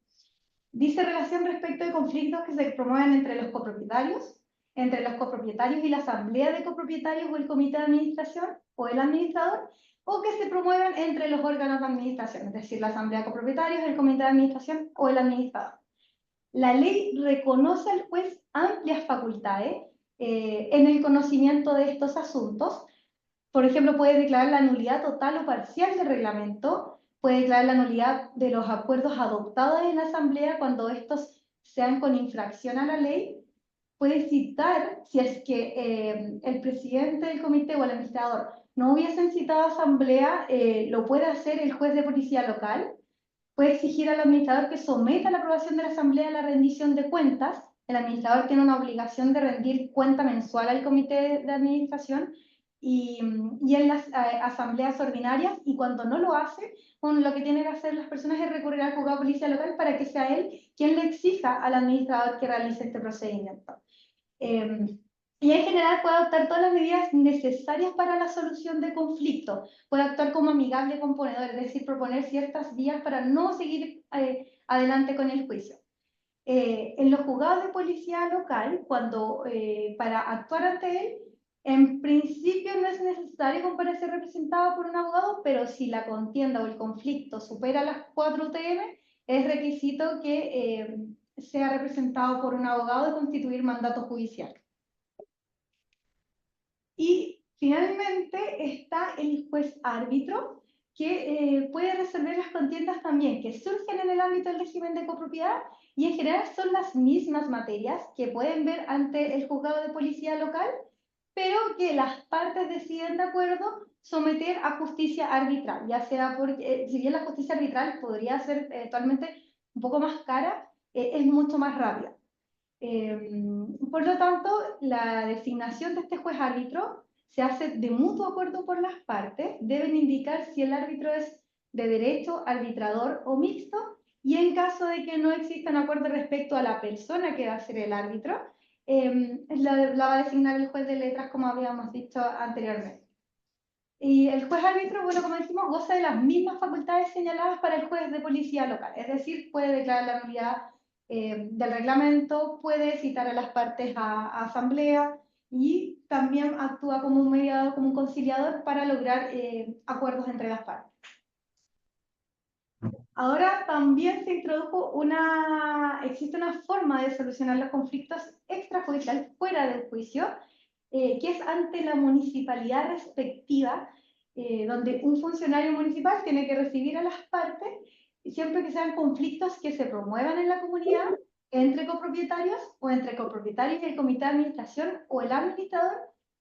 Dice relación respecto de conflictos que se promueven entre los copropietarios y la asamblea de copropietarios o el comité de administración o el administrador, o que se promueven entre los órganos de administración, es decir, la asamblea de copropietarios, el comité de administración o el administrador. La ley reconoce al juez amplias facultades en el conocimiento de estos asuntos. Por ejemplo, puede declarar la nulidad total o parcial del reglamento, puede declarar la nulidad de los acuerdos adoptados en la asamblea cuando estos sean con infracción a la ley, puede citar, si es que el presidente del comité o el administrador no hubiesen citado a asamblea, lo puede hacer el juez de policía local, puede exigir al administrador que someta la aprobación de la asamblea a la rendición de cuentas. El administrador tiene una obligación de rendir cuenta mensual al comité de administración y en las asambleas ordinarias, y cuando no lo hace, lo que tienen que hacer las personas es recurrir al juzgado de policía local para que sea él quien le exija al administrador que realice este procedimiento. Y en general puede adoptar todas las medidas necesarias para la solución de conflictos. Puede actuar como amigable componedor, es decir, proponer ciertas vías para no seguir adelante con el juicio. En los juzgados de policía local, para actuar ante él, en principio no es necesario comparecer representado por un abogado, pero si la contienda o el conflicto supera las 4 UTM, es requisito que sea representado por un abogado y constituir mandato judicial. Y finalmente está el juez árbitro, que puede resolver las contiendas también que surgen en el ámbito del régimen de copropiedad, y en general son las mismas materias que pueden ver ante el juzgado de policía local, pero que las partes deciden de acuerdo someter a justicia arbitral, ya sea porque, si bien la justicia arbitral podría ser eventualmente un poco más cara, es mucho más rápida. Por lo tanto, la designación de este juez árbitro se hace de mutuo acuerdo por las partes. Deben indicar si el árbitro es de derecho, arbitrador o mixto, y en caso de que no exista un acuerdo respecto a la persona que va a ser el árbitro, la va a designar el juez de letras, como habíamos dicho anteriormente. Y el juez árbitro, bueno, como decimos, goza de las mismas facultades señaladas para el juez de policía local, es decir, puede declarar la nulidad del reglamento, puede citar a las partes a asamblea, y también actúa como un mediador, como un conciliador para lograr acuerdos entre las partes. Ahora también se introdujo existe una forma de solucionar los conflictos extrajudiciales fuera del juicio, que es ante la municipalidad respectiva, donde un funcionario municipal tiene que recibir a las partes, siempre que sean conflictos que se promuevan en la comunidad, entre copropietarios o entre copropietarios y el comité de administración o el administrador,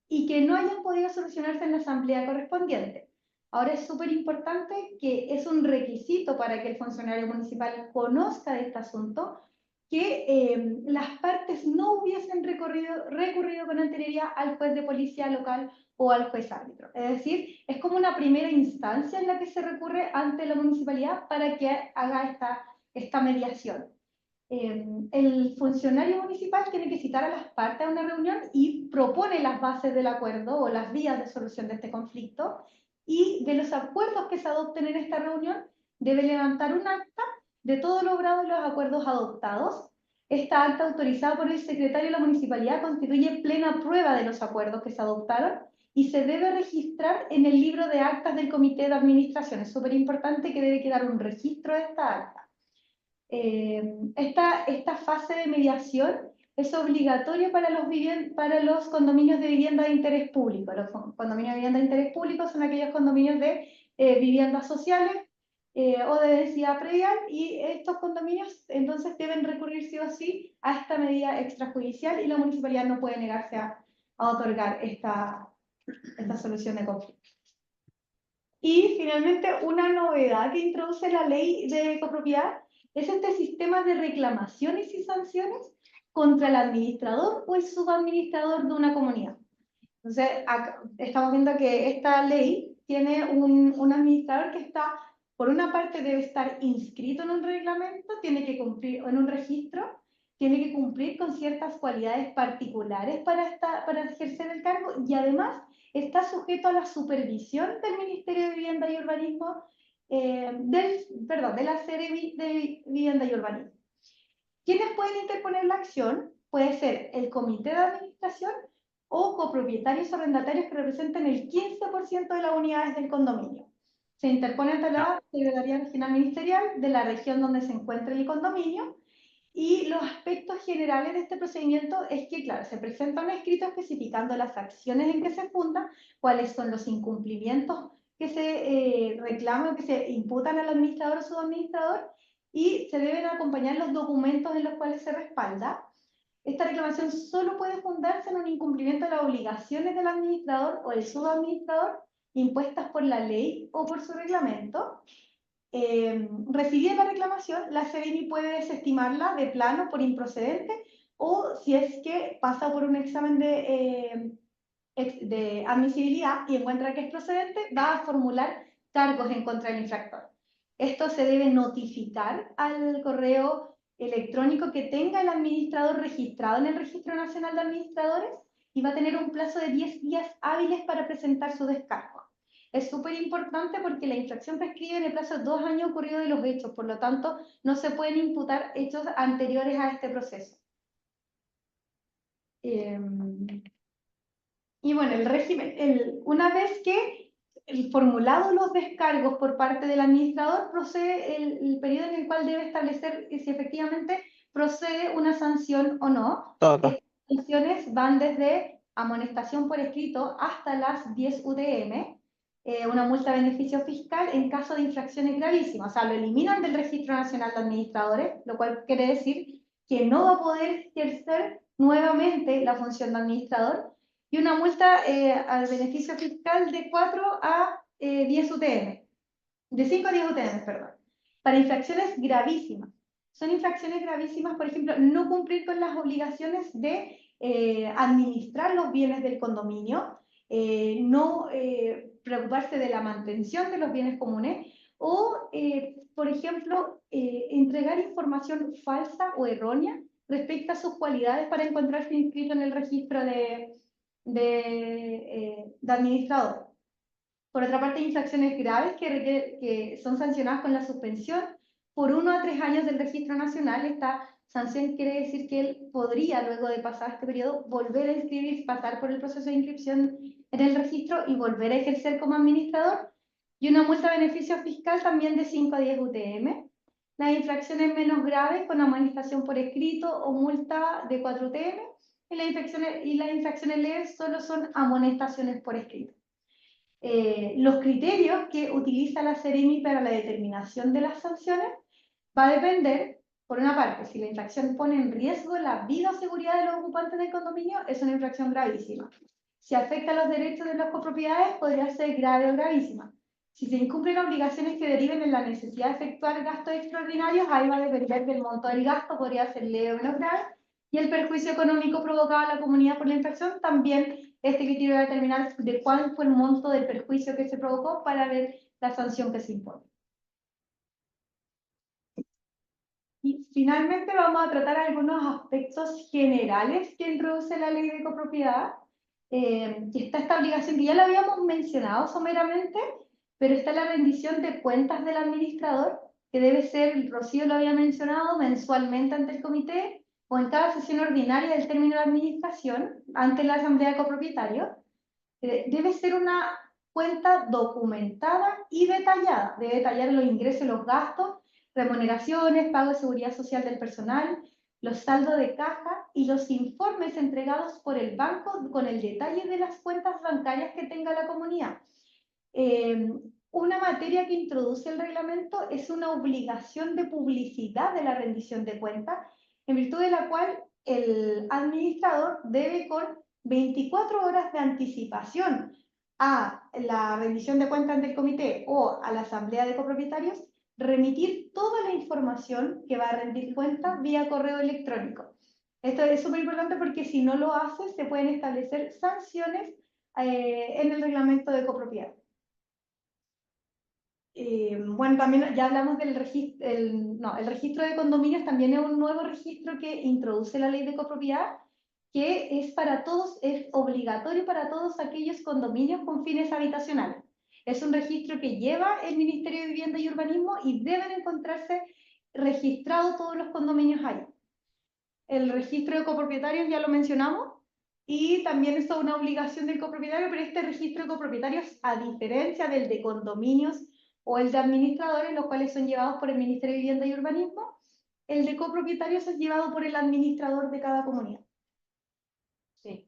y que no hayan podido solucionarse en la asamblea correspondiente. Ahora es súper importante que es un requisito para que el funcionario municipal conozca de este asunto, que las partes no hubiesen recurrido con anterioridad al juez de policía local o al juez árbitro. Es decir, es como una primera instancia en la que se recurre ante la municipalidad para que haga esta mediación. El funcionario municipal tiene que citar a las partes a una reunión y propone las bases del acuerdo o las vías de solución de este conflicto, y de los acuerdos que se adopten en esta reunión debe levantar un acta de todo logrado en los acuerdos adoptados. Esta acta, autorizada por el secretario de la municipalidad, constituye plena prueba de los acuerdos que se adoptaron y se debe registrar en el libro de actas del comité de administración. Es súper importante que debe quedar un registro de esta acta. Esta fase de mediación es obligatoria para los condominios de vivienda de interés público. Los condominios de vivienda de interés público son aquellos condominios de viviendas sociales o de densidad predial, y estos condominios entonces deben recurrir sí o sí a esta medida extrajudicial, y la municipalidad no puede negarse a otorgar esta solución de conflicto. Y finalmente, una novedad que introduce la ley de copropiedad es este sistema de reclamaciones y sanciones contra el administrador o el subadministrador de una comunidad. Entonces, acá estamos viendo que esta ley tiene un administrador que está, por una parte, debe estar inscrito en un reglamento, tiene que cumplir, o en un registro, tiene que cumplir con ciertas cualidades particulares para ejercer el cargo, y además está sujeto a la supervisión del Ministerio de Vivienda y Urbanismo, de la Seremi de Vivienda y Urbanismo. ¿Quiénes pueden interponer la acción? Puede ser el comité de administración o copropietarios o arrendatarios que representen el 15% de las unidades del condominio. Se interpone ante la Secretaría Regional Ministerial de la región donde se encuentre el condominio, y los aspectos generales de este procedimiento es que, claro, se presenta un escrito especificando las acciones en que se funda, cuáles son los incumplimientos que se reclaman o que se imputan al administrador o subadministrador, y se deben acompañar los documentos en los cuales se respalda. Esta reclamación solo puede fundarse en un incumplimiento de las obligaciones del administrador o del subadministrador impuestas por la ley o por su reglamento. Recibida la reclamación, la Seremi puede desestimarla de plano por improcedente, o si es que pasa por un examen de admisibilidad y encuentra que es procedente, va a formular cargos en contra del infractor. Esto se debe notificar al correo electrónico que tenga el administrador registrado en el Registro Nacional de Administradores, y va a tener un plazo de 10 días hábiles para presentar su descargo. Es súper importante porque la infracción prescribe en el plazo de 2 años ocurrido de los hechos, por lo tanto, no se pueden imputar hechos anteriores a este proceso. Y bueno, el régimen, una vez que el formulado los descargos por parte del administrador, procede el periodo en el cual debe establecer si efectivamente procede una sanción o no. Todo. Estas sanciones van desde amonestación por escrito hasta las 10 UTM, una multa de beneficio fiscal en caso de infracciones gravísimas. O sea, lo eliminan del Registro Nacional de Administradores, lo cual quiere decir que no va a poder ejercer nuevamente la función de administrador, y una multa al beneficio fiscal de 4 a 10 UTM, de 5 a 10 UTM, perdón, para infracciones gravísimas. Son infracciones gravísimas, por ejemplo, no cumplir con las obligaciones de administrar los bienes del condominio, no preocuparse de la mantención de los bienes comunes, o, por ejemplo, entregar información falsa o errónea respecto a sus cualidades para encontrarse inscrito en el registro de administrador. Por otra parte, hay infracciones graves que son sancionadas con la suspensión por 1 a 3 años del registro nacional. Esta sanción quiere decir que él podría, luego de pasar este periodo, volver a inscribirse, pasar por el proceso de inscripción en el registro y volver a ejercer como administrador. Y una multa de beneficio fiscal también de 5 a 10 UTM. Las infracciones menos graves con amonestación por escrito o multa de 4 UTM. Y las infracciones leves solo son amonestaciones por escrito. Los criterios que utiliza la Seremi para la determinación de las sanciones va a depender, por una parte, si la infracción pone en riesgo la vida o seguridad de los ocupantes del condominio, es una infracción gravísima. Si afecta los derechos de las copropiedades, podría ser grave o gravísima. Si se incumplen obligaciones que deriven en la necesidad de efectuar gastos extraordinarios, ahí va a depender del monto del gasto, podría ser leve o menos grave, y el perjuicio económico provocado a la comunidad por la infracción también. Este criterio va a determinar de cuál fue el monto del perjuicio que se provocó para ver la sanción que se impone. Y finalmente vamos a tratar algunos aspectos generales que introduce la ley de copropiedad. Está esta obligación que ya la habíamos mencionado someramente, pero está la rendición de cuentas del administrador, que debe ser, Rocío lo había mencionado, mensualmente ante el comité o en cada sesión ordinaria del término de administración ante la asamblea de copropietarios. Debe ser una cuenta documentada y detallada. Debe detallar los ingresos y los gastos, remuneraciones, pago de seguridad social del personal, los saldos de caja y los informes entregados por el banco con el detalle de las cuentas bancarias que tenga la comunidad. Una materia que introduce el reglamento es una obligación de publicidad de la rendición de cuentas, en virtud de la cual el administrador debe, con 24 horas de anticipación a la rendición de cuentas ante el comité o a la asamblea de copropietarios, remitir toda la información que va a rendir cuenta vía correo electrónico. Esto es súper importante porque si no lo hace, se pueden establecer sanciones en el reglamento de copropiedad. Bueno, también ya hablamos del registro, el registro de condominios también es un nuevo registro que introduce la ley de copropiedad, que es para todos, es obligatorio para todos aquellos condominios con fines habitacionales. Es un registro que lleva el Ministerio de Vivienda y Urbanismo y deben encontrarse registrados todos los condominios ahí. El registro de copropietarios ya lo mencionamos, y también es una obligación del copropietario, pero este registro de copropietarios, a diferencia del de condominios o el de administradores, los cuales son llevados por el Ministerio de Vivienda y Urbanismo, el de copropietarios es llevado por el administrador de cada comunidad. Sí.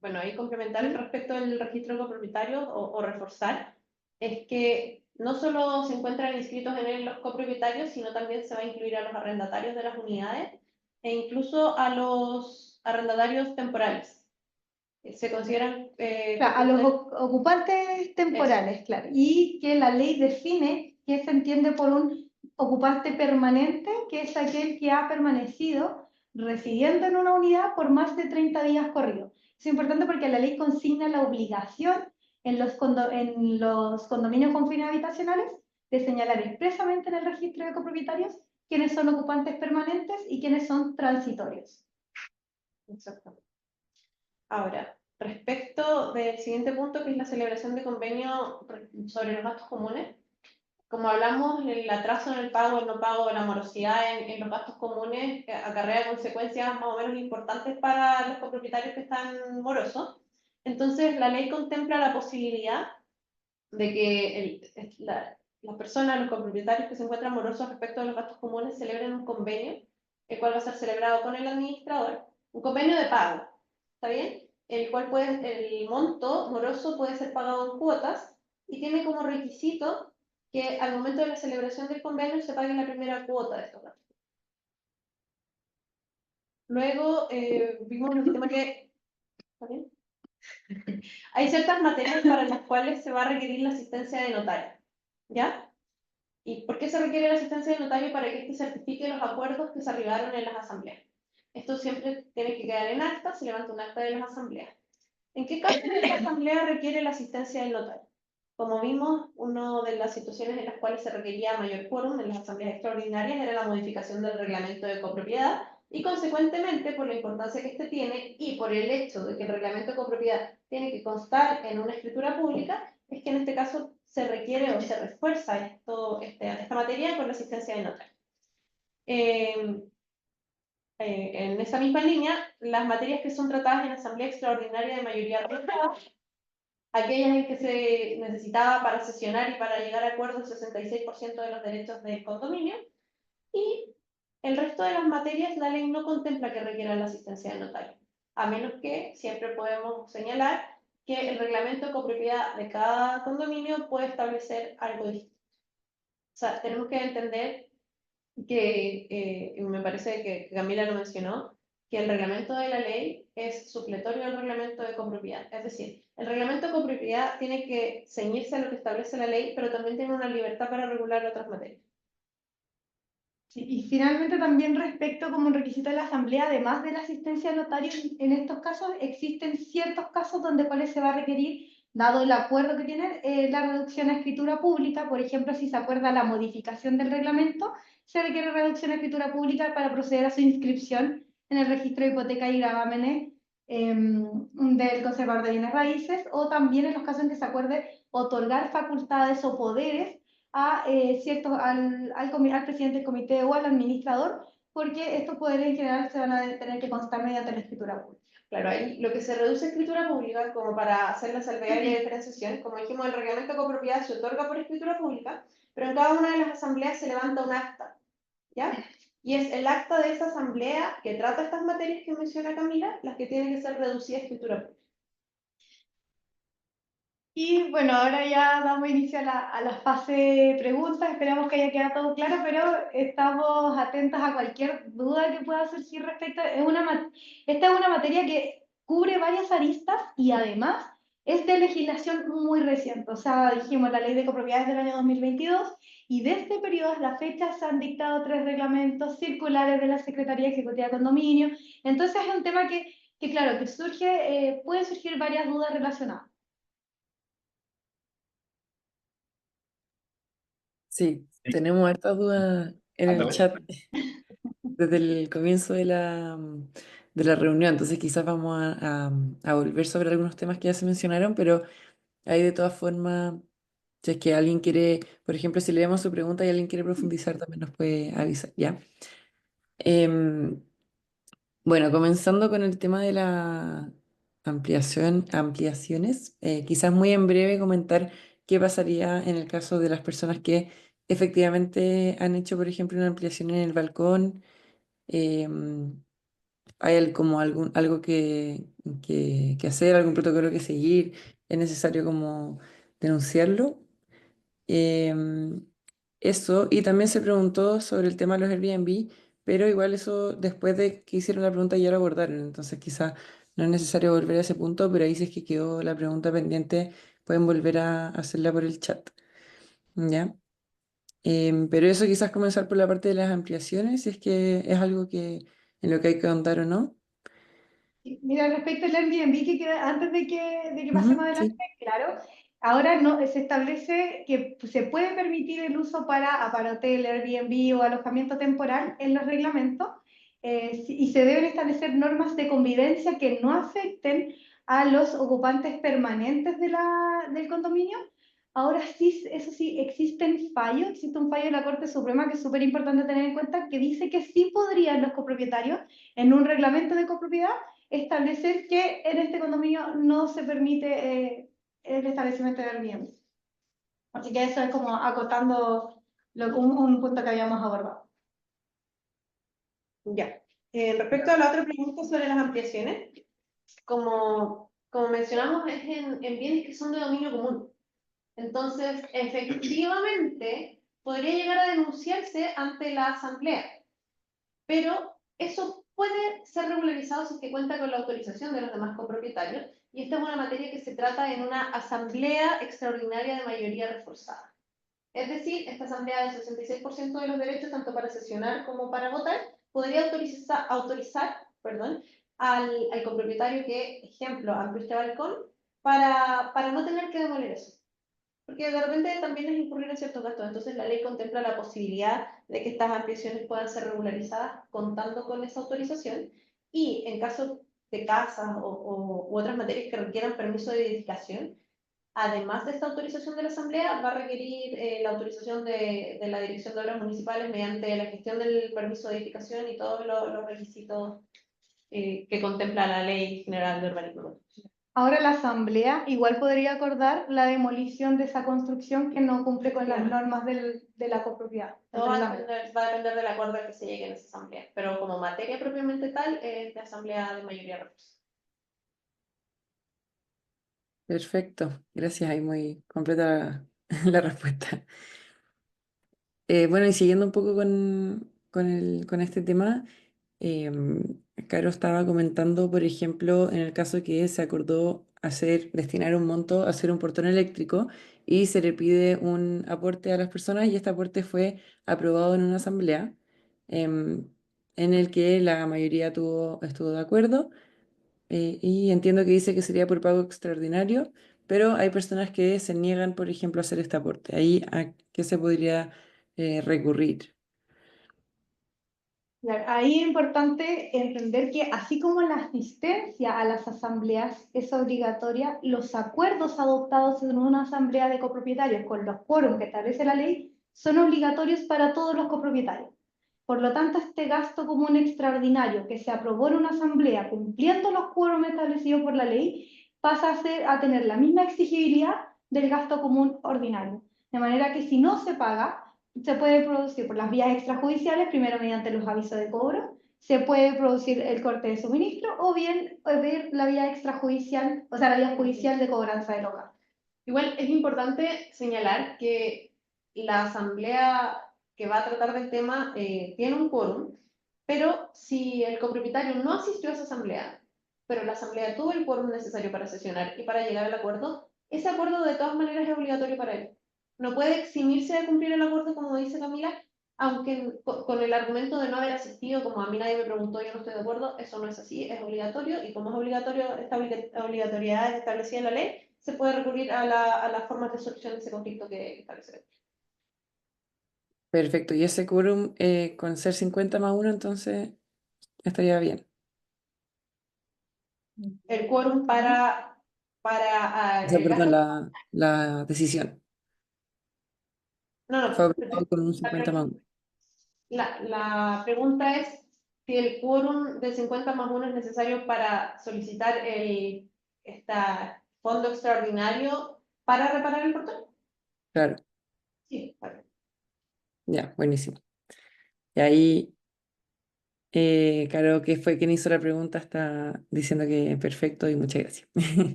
Bueno, ahí complementar respecto al registro de copropietarios o reforzar, es que no solo se encuentran inscritos en él los copropietarios, sino también se va a incluir a los arrendatarios de las unidades e incluso a los arrendatarios temporales. Se consideran... Claro, a los ocupantes temporales, claro. Y que la ley define qué se entiende por un ocupante permanente, que es aquel que ha permanecido residiendo en una unidad por más de 30 días corridos. Es importante porque la ley consigna la obligación en los condominios con fines habitacionales de señalar expresamente en el registro de copropietarios quiénes son ocupantes permanentes y quiénes son transitorios. Exactamente. Ahora, respecto del siguiente punto, que es la celebración de convenio sobre los gastos comunes, como hablamos, el atraso en el pago, el no pago, la morosidad en los gastos comunes acarrea consecuencias más o menos importantes para los copropietarios que están morosos. Entonces, la ley contempla la posibilidad de que las personas, los copropietarios que se encuentran morosos respecto de los gastos comunes celebren un convenio, el cual va a ser celebrado con el administrador, un convenio de pago, ¿está bien? El cual el monto moroso puede ser pagado en cuotas y tiene como requisito que al momento de la celebración del convenio se pague la primera cuota de estos gastos. Luego vimos el tema que... ¿Está bien? Hay ciertas materias para las cuales se va a requerir la asistencia de notario, ¿ya? ¿Y por qué se requiere la asistencia de notario? Para que éste certifique los acuerdos que se arribaron en las asambleas. Esto siempre tiene que quedar en acta, se levanta un acta de las asambleas. ¿En qué caso la asamblea requiere la asistencia del notario? Como vimos, una de las situaciones en las cuales se requería mayor quórum en las asambleas extraordinarias era la modificación del reglamento de copropiedad y, consecuentemente, por la importancia que este tiene y por el hecho de que el reglamento de copropiedad tiene que constar en una escritura pública, es que en este caso se requiere o se refuerza esta materia con la asistencia del notario. En esa misma línea, las materias que son tratadas en asamblea extraordinaria de mayoría relativa, aquellas en que se necesitaba para sesionar y para llegar a acuerdo el 66% de los derechos del condominio, y el resto de las materias la ley no contempla que requieran la asistencia del notario, a menos que siempre podemos señalar que el reglamento de copropiedad de cada condominio puede establecer algo distinto. O sea, tenemos que entender que me parece que Camila lo mencionó, que el reglamento de la ley es supletorio al reglamento de copropiedad. Es decir, el reglamento de copropiedad tiene que ceñirse a lo que establece la ley, pero también tiene una libertad para regular otras materias. Sí, y finalmente también respecto como un requisito de la asamblea, además de la asistencia al notario, en estos casos existen ciertos casos donde cuales se va a requerir, dado el acuerdo que tienen, la reducción a escritura pública. Por ejemplo, si se acuerda la modificación del reglamento, se requiere reducción a escritura pública para proceder a su inscripción en el registro de hipoteca y gravámenes del conservador de bienes raíces, o también en los casos en que se acuerde otorgar facultades o poderes a al presidente del comité o al administrador, porque estos poderes en general se van a tener que constar mediante la escritura pública. Claro, ahí lo que se reduce a escritura pública, como para hacer la salvedad y la diferenciación, como dijimos, el reglamento de copropiedad se otorga por escritura pública, pero en cada una de las asambleas se levanta un acta, ¿ya? Y es el acta de esa asamblea que trata estas materias que menciona Camila, las que tienen que ser reducidas a escritura pública. Y bueno, ahora ya damos inicio a la fase de preguntas. Esperamos que haya quedado todo claro, pero estamos atentos a cualquier duda que pueda surgir respecto. Esta es una materia que cubre varias aristas y además es de legislación muy reciente. O sea, dijimos, la ley de copropiedades del año 2022, y de este periodo a la fecha se han dictado 3 reglamentos circulares de la Secretaría Ejecutiva de Condominio. Entonces es un tema que claro, que pueden surgir varias dudas relacionadas. Sí, tenemos hartas dudas en el Ándale. chat desde el comienzo de la reunión, entonces quizás vamos a volver sobre algunos temas que ya se mencionaron, pero ahí de todas formas, si es que alguien quiere, por ejemplo, si leemos su pregunta y alguien quiere profundizar, también nos puede avisar, ¿ya? Em, bueno, comenzando con el tema de la ampliaciones, quizás muy en breve comentar qué pasaría en el caso de las personas que efectivamente han hecho, por ejemplo, una ampliación en el balcón. Hay como algo que hacer, algún protocolo que seguir, es necesario como denunciarlo. Em, Eso, y también se preguntó sobre el tema de los Airbnb, pero igual eso después de que hicieron la pregunta ya lo abordaron, entonces quizás no es necesario volver a ese punto, pero ahí si es que quedó la pregunta pendiente, pueden volver a hacerla por el chat, ¿ya? Pero eso quizás comenzar por la parte de las ampliaciones, si es que es algo en lo que hay que ahondar o no. Mira, respecto al Airbnb, que queda, antes de que pasemos Ujú, adelante, sí. claro, ahora no, se establece que se puede permitir el uso para hotel, Airbnb o alojamiento temporal en los reglamentos, y se deben establecer normas de convivencia que no afecten a los ocupantes permanentes del condominio. Ahora sí, eso sí, existe un fallo de la Corte Suprema que es súper importante tener en cuenta, que dice que sí podrían los copropietarios, en un reglamento de copropiedad, establecer que en este condominio no se permite el establecimiento de Airbnb. Así que eso es como acotando un punto que habíamos abordado. Ya. Respecto a la otra pregunta sobre las ampliaciones, como mencionamos, es en bienes que son de dominio común. Entonces, efectivamente, podría llegar a denunciarse ante la asamblea, pero eso puede ser regularizado si es que cuenta con la autorización de los demás copropietarios, y esta es una materia que se trata en una asamblea extraordinaria de mayoría reforzada. Es decir, esta asamblea del 66% de los derechos, tanto para sesionar como para votar, podría autorizar al copropietario que, ejemplo, amplíe este balcón para no tener que demoler eso. Porque de repente también es incurrir en ciertos gastos. Entonces la ley contempla la posibilidad de que estas ampliaciones puedan ser regularizadas contando con esa autorización. Y en caso de casas u otras materias que requieran permiso de edificación, además de esta autorización de la Asamblea, va a requerir la autorización de la Dirección de Obras Municipales mediante la gestión del permiso de edificación y todos los requisitos que contempla la Ley General de Urbanismo. Ahora la asamblea igual podría acordar la demolición de esa construcción que no cumple con las normas de la copropiedad. Todo va a depender del acuerdo al que se llegue en esa asamblea, pero como materia propiamente tal, es de asamblea de mayoría reforzada. Perfecto, gracias, ahí muy completa la respuesta. Bueno, y siguiendo un poco con este tema, Caro estaba comentando, por ejemplo, en el caso que se acordó destinar un monto a hacer un portón eléctrico y se le pide un aporte a las personas y este aporte fue aprobado en una asamblea en el que la mayoría estuvo de acuerdo y entiendo que dice que sería por pago extraordinario, pero hay personas que se niegan, por ejemplo, a hacer este aporte. Ahí, ¿a qué se podría recurrir? Claro, ahí es importante entender que así como la asistencia a las asambleas es obligatoria, los acuerdos adoptados en una asamblea de copropietarios con los quórums que establece la ley son obligatorios para todos los copropietarios. Por lo tanto, este gasto común extraordinario que se aprobó en una asamblea cumpliendo los quórums establecidos por la ley pasa a tener la misma exigibilidad del gasto común ordinario. De manera que si no se paga, se puede producir por las vías extrajudiciales, primero mediante los avisos de cobro, se puede producir el corte de suministro o bien ver la vía extrajudicial, o sea, la vía judicial de cobranza del hogar. Igual es importante señalar que la asamblea que va a tratar del tema tiene un quórum, pero si el copropietario no asistió a esa asamblea, pero la asamblea tuvo el quórum necesario para sesionar y para llegar al acuerdo, ese acuerdo de todas maneras es obligatorio para él. No puede eximirse de cumplir el acuerdo, como dice Camila, aunque con el argumento de no haber asistido, como a mí nadie me preguntó, yo no estoy de acuerdo, eso no es así, es obligatorio, y como es obligatorio, esta obligatoriedad es establecida en la ley, se puede recurrir a las formas de solución de ese conflicto que establece. Perfecto, y ese quórum con ser 50 más 1, entonces estaría bien. El quórum O sea, el perdón, gasto. la decisión No, fue no, aprobada con un 50 más 1. la pregunta es si el quórum de 50 más 1 es necesario para solicitar este fondo extraordinario para reparar el portón. Claro, Sí, vale. ya, buenísimo. Y ahí, Caro, que fue quien hizo la pregunta, está diciendo que perfecto y muchas gracias.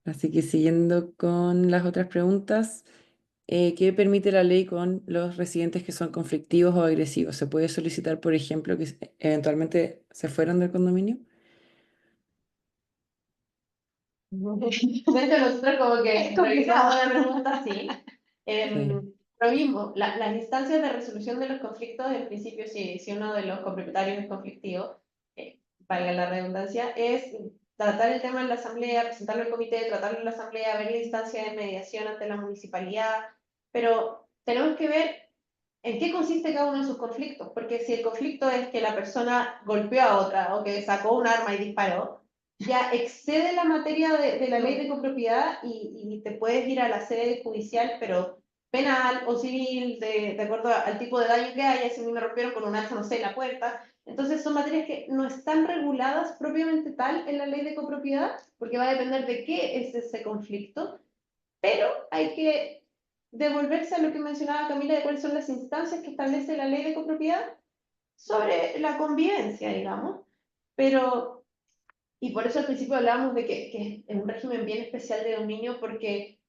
Así que siguiendo con las otras preguntas, ¿qué permite la ley con los residentes que son conflictivos o agresivos? ¿Se puede solicitar, por ejemplo, que eventualmente se fueran del condominio? De hecho, nosotros como que Es complicado. revisamos la pregunta, sí. Sí, Lo mismo, las instancias de resolución de los conflictos, en principio, si uno de los copropietarios es conflictivo, valga la redundancia, es tratar el tema en la asamblea, presentarlo al comité, tratarlo en la asamblea, ver la instancia de mediación ante la municipalidad, pero tenemos que ver en qué consiste cada uno de sus conflictos, porque si el conflicto es que la persona golpeó a otra o que sacó un arma y disparó, ya excede la materia de la ley de copropiedad y te puedes ir a la sede judicial, pero penal o civil, de acuerdo al tipo de daño que haya, si a mí me rompieron con un hacha, no sé, la puerta. Entonces son materias que no están reguladas propiamente tal en la ley de copropiedad, porque va a depender de qué es ese conflicto, pero hay que devolverse a lo que mencionaba Camila de cuáles son las instancias que establece la ley de copropiedad sobre la convivencia, digamos. Pero, y por eso al principio hablábamos de que es un régimen bien especial de dominio, porque,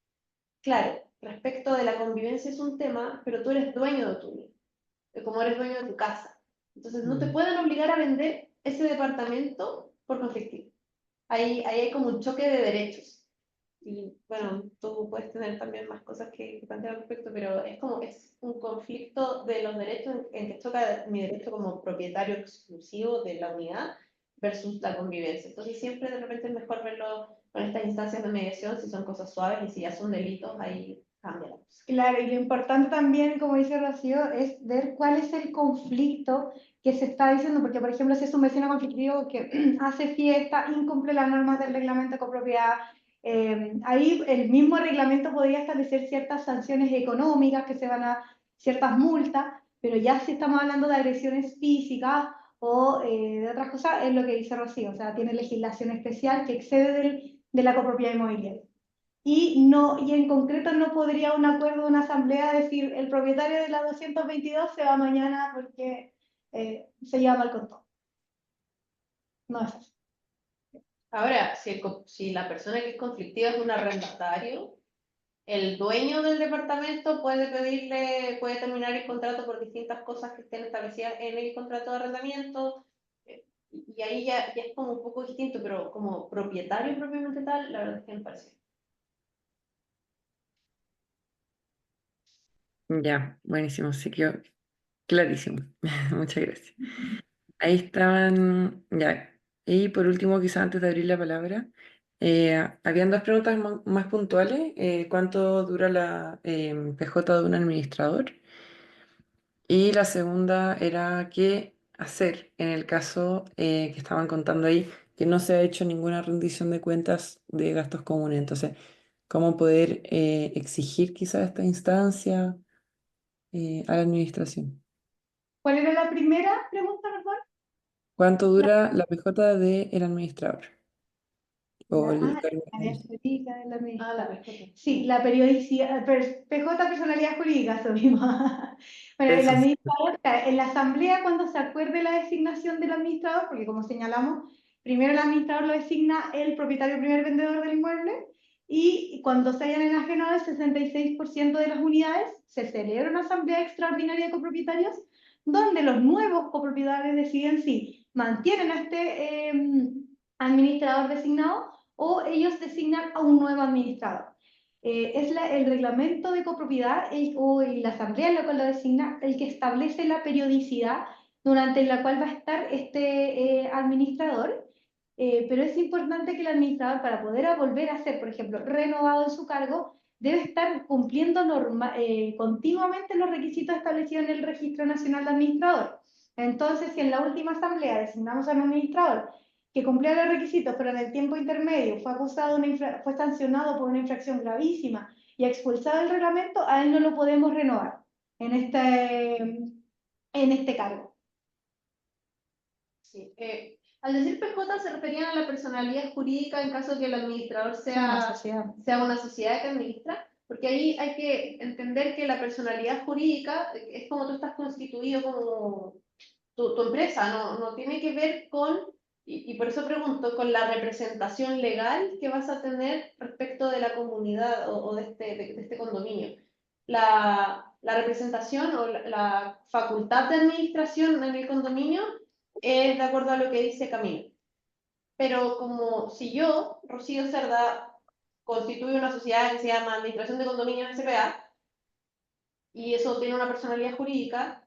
claro, respecto de la convivencia es un tema, pero tú eres dueño de tu vida, como eres dueño de tu casa. Entonces no te pueden obligar a vender ese departamento por conflictivo. Ahí hay como un choque de derechos. Y bueno, tú puedes tener también más cosas que plantear al respecto, pero es un conflicto de los derechos en que choca mi derecho como propietario exclusivo de la unidad versus la convivencia. Entonces siempre de repente es mejor verlo con estas instancias de mediación, si son cosas suaves y si ya son delitos, ahí cambia la cosa. Claro, y lo importante también, como dice Rocío, es ver cuál es el conflicto que se está diciendo, porque por ejemplo, si es un vecino conflictivo que hace fiesta, incumple las normas del reglamento de copropiedad, ahí el mismo reglamento podría establecer ciertas sanciones económicas que se van a, ciertas multas, pero ya si estamos hablando de agresiones físicas o de otras cosas, es lo que dice Rocío, o sea, tiene legislación especial que excede de la copropiedad inmobiliaria. Y en concreto no podría un acuerdo de una asamblea decir el propietario de la 222 se va mañana porque se lleva mal con todo. No es así. Ahora, si la persona que es conflictiva es un arrendatario, el dueño del departamento puede terminar el contrato por distintas cosas que estén establecidas en el contrato de arrendamiento, y ahí ya es como un poco distinto, pero como propietario propiamente tal, la verdad es que me parece. Ya, buenísimo, sí quedó clarísimo. Muchas gracias. Ahí estaban, ya. Y por último, quizás antes de abrir la palabra, habían dos preguntas más puntuales. ¿Cuánto dura la PJ de un administrador? Y la segunda era qué hacer en el caso que estaban contando ahí, que no se ha hecho ninguna rendición de cuentas de gastos comunes. Entonces, ¿cómo poder exigir quizás esta instancia a la administración? ¿Cuál era la primera pregunta, perdón? ¿Cuánto La, dura la PJ del administrador? O el cargo de la área administrador. jurídica de la Ah, la administración. respuesta. Sí, la periodicidad, PJ, personalidad jurídica, eso mismo. Bueno, el Eso sí. administrador, en la asamblea, cuando se acuerde la designación del administrador, porque como señalamos, primero el administrador lo designa el propietario primer vendedor del inmueble, y cuando se hayan enajenado el 66% de las unidades, se celebra una asamblea extraordinaria de copropietarios, donde los nuevos copropietarios deciden si mantienen a este administrador designado o ellos designan a un nuevo administrador. El reglamento de copropiedad o la asamblea en la cual lo designa el que establece la periodicidad durante la cual va a estar este administrador, pero es importante que el administrador, para poder volver a ser, por ejemplo, renovado en su cargo, debe estar cumpliendo continuamente los requisitos establecidos en el Registro Nacional de Administradores. Entonces, si en la última asamblea designamos a un administrador que cumplía los requisitos, pero en el tiempo intermedio fue acusado fue sancionado por una infracción gravísima y expulsado del reglamento, a él no lo podemos renovar en este cargo. Sí. Al decir PJ se referían a la personalidad jurídica en caso de que el administrador Una sociedad. sea una sociedad que administra, porque ahí hay que entender que la personalidad jurídica es como tú estás constituido como tu empresa, no tiene que ver con, y por eso pregunto, con la representación legal que vas a tener respecto de la comunidad o de este condominio. La representación o la facultad de administración en el condominio es de acuerdo a lo que dice Camilo. Pero como si yo, Rocío Cerda, constituyo una sociedad que se llama Administración de Condominios SPA, y eso tiene una personalidad jurídica,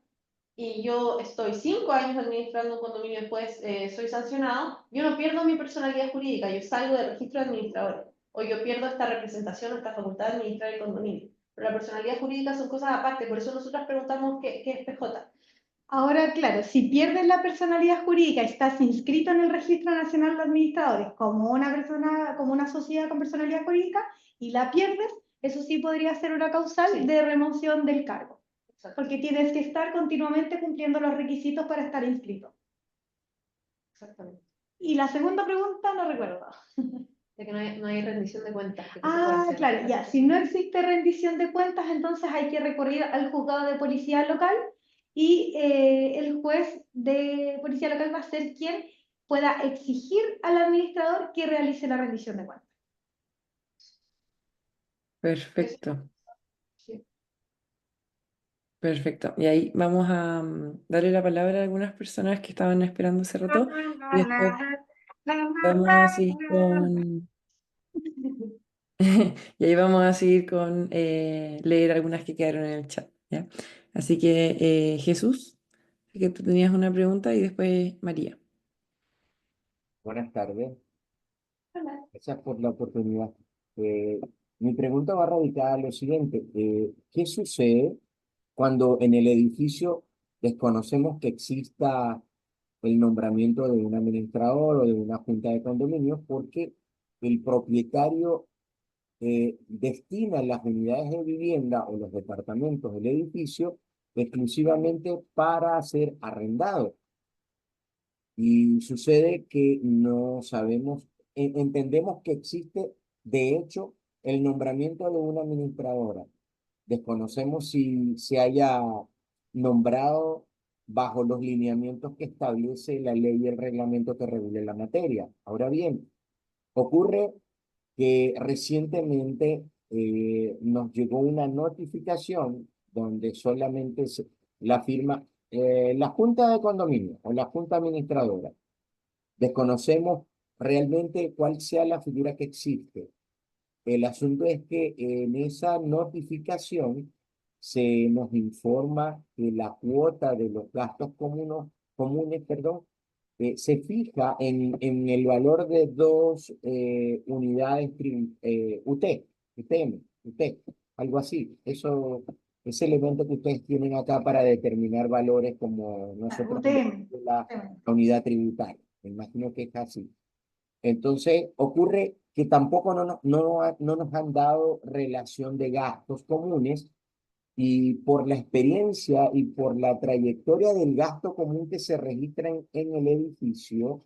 y yo estoy 5 años administrando un condominio y después soy sancionado, yo no pierdo mi personalidad jurídica, yo salgo del registro de administradores, o yo pierdo esta representación, esta facultad de administrar el condominio. Pero la personalidad jurídica son cosas aparte, por eso nosotros preguntamos qué es PJ. Ahora, claro, si pierdes la personalidad jurídica, estás inscrito en el Registro Nacional de Administradores como una persona, como una sociedad con personalidad jurídica y la pierdes, eso sí podría ser una causal de remoción del cargo. Exacto. Porque tienes que estar continuamente cumpliendo los requisitos para estar inscrito. Exactamente. Y la segunda pregunta no recuerdo. de que no hay rendición de cuentas. ¿Qué se puede hacer? Claro, ya. Si no existe rendición de cuentas, entonces hay que recurrir al juzgado de policía local y el juez de policía local va a ser quien pueda exigir al administrador que realice la rendición de cuentas. Perfecto, Sí. perfecto. Y ahí vamos a darle la palabra a algunas personas que estaban esperando hace rato y después vamos a seguir con... Y ahí vamos a seguir con leer algunas que quedaron en el chat, ¿ya? Así que Jesús, así que tú tenías una pregunta y después María. Buenas tardes, Hola. gracias por la oportunidad. Eh, Mi pregunta va a radicar en lo siguiente. ¿Qué sucede cuando en el edificio desconocemos que exista el nombramiento de un administrador o de una junta de condominios porque el propietario destina las unidades de vivienda o los departamentos del edificio exclusivamente para ser arrendados? Y sucede que no sabemos, entendemos que existe, de hecho, el nombramiento de una administradora. Desconocemos si se haya nombrado bajo los lineamientos que establece la ley y el reglamento que regule la materia. Ahora bien, ocurre que recientemente nos llegó una notificación donde solamente la firma, la Junta de Condominio o la Junta Administradora. Desconocemos realmente cuál sea la figura que existe. El asunto es que en esa notificación se nos informa que la cuota de los gastos comunes, perdón, se fija en el valor de dos unidades UT, algo así. Eso, ese elemento que ustedes tienen acá para determinar valores como nosotros UTM. la unidad tributaria. Me imagino que es así. Entonces, ocurre que tampoco no nos han dado relación de gastos comunes y por la experiencia y por la trayectoria del gasto común que se registra en el edificio,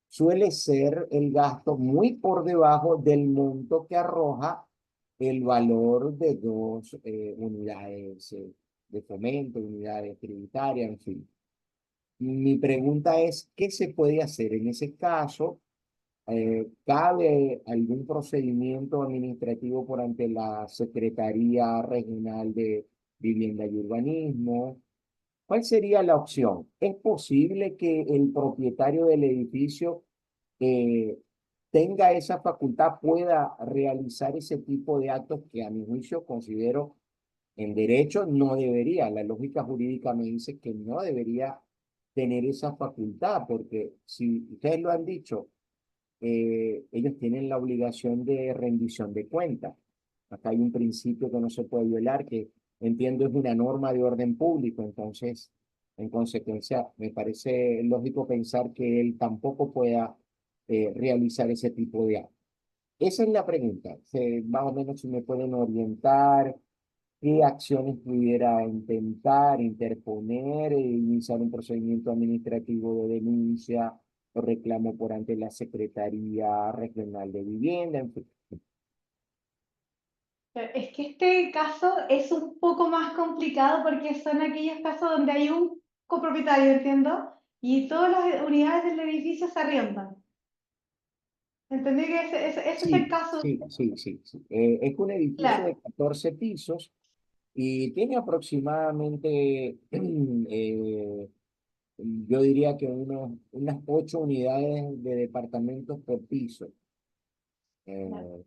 suele ser el gasto muy por debajo del monto que arroja el valor de dos unidades de fomento, unidades tributarias, en fin. Mi pregunta es, ¿qué se puede hacer en ese caso? ¿Cabe algún procedimiento administrativo por ante la Secretaría Regional de Vivienda y Urbanismo? ¿Cuál sería la opción? ¿Es posible que el propietario del edificio eh, tenga esa facultad, pueda realizar ese tipo de actos que a mi juicio considero en derecho no debería? La lógica jurídica me dice que no debería tener esa facultad, porque si ustedes lo han dicho, ellos tienen la obligación de rendición de cuentas. Acá hay un principio que no se puede violar, que entiendo es una norma de orden público, entonces, en consecuencia, me parece lógico pensar que él tampoco pueda realizar ese tipo de actos. Esa es la pregunta. Más o menos si me pueden orientar qué acciones pudiera intentar, interponer, iniciar un procedimiento administrativo de denuncia o reclamo por ante la Secretaría Regional de Vivienda, en fin. Es que este caso es un poco más complicado porque son aquellos casos donde hay un copropietario, entiendo, y todas las unidades del edificio se arriendan. ¿Entendí que ese es el Sí, caso? sí. Es un edificio Claro. de 14 pisos y tiene aproximadamente, yo diría que unas 8 unidades de departamentos por piso. Claro. Eh,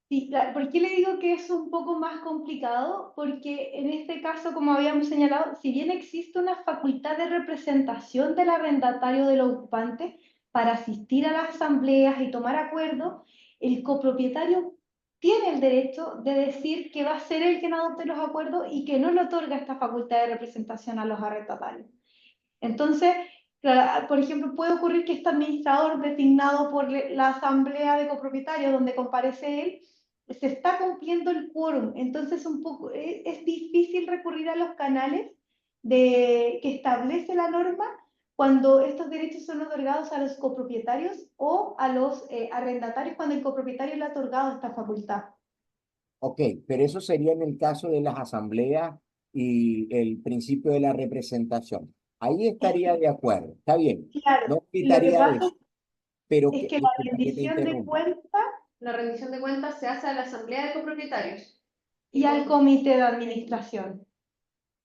Sí, claro. ¿Por qué le digo que es un poco más complicado? Porque en este caso, como habíamos señalado, si bien existe una facultad de representación del arrendatario del ocupante para asistir a las asambleas y tomar acuerdos, el copropietario tiene el derecho de decir que va a ser él quien adopte los acuerdos y que no le otorga esta facultad de representación a los arrendatarios. Entonces, por ejemplo, puede ocurrir que este administrador designado por la asamblea de copropietarios donde comparece él, se está cumpliendo el quórum. Entonces, un poco, es difícil recurrir a los canales que establece la norma cuando estos derechos son otorgados a los copropietarios o a los arrendatarios cuando el copropietario le ha otorgado esta facultad. Ok, pero eso sería en el caso de las asambleas y el principio de la representación. Ahí estaría de acuerdo, está bien, Claro, no lo que quitaría pasa eso, pero es que, que la disculpa que te rendición de interrumpa. cuentas La rendición de cuentas se hace a la asamblea de copropietarios. y al comité de administración.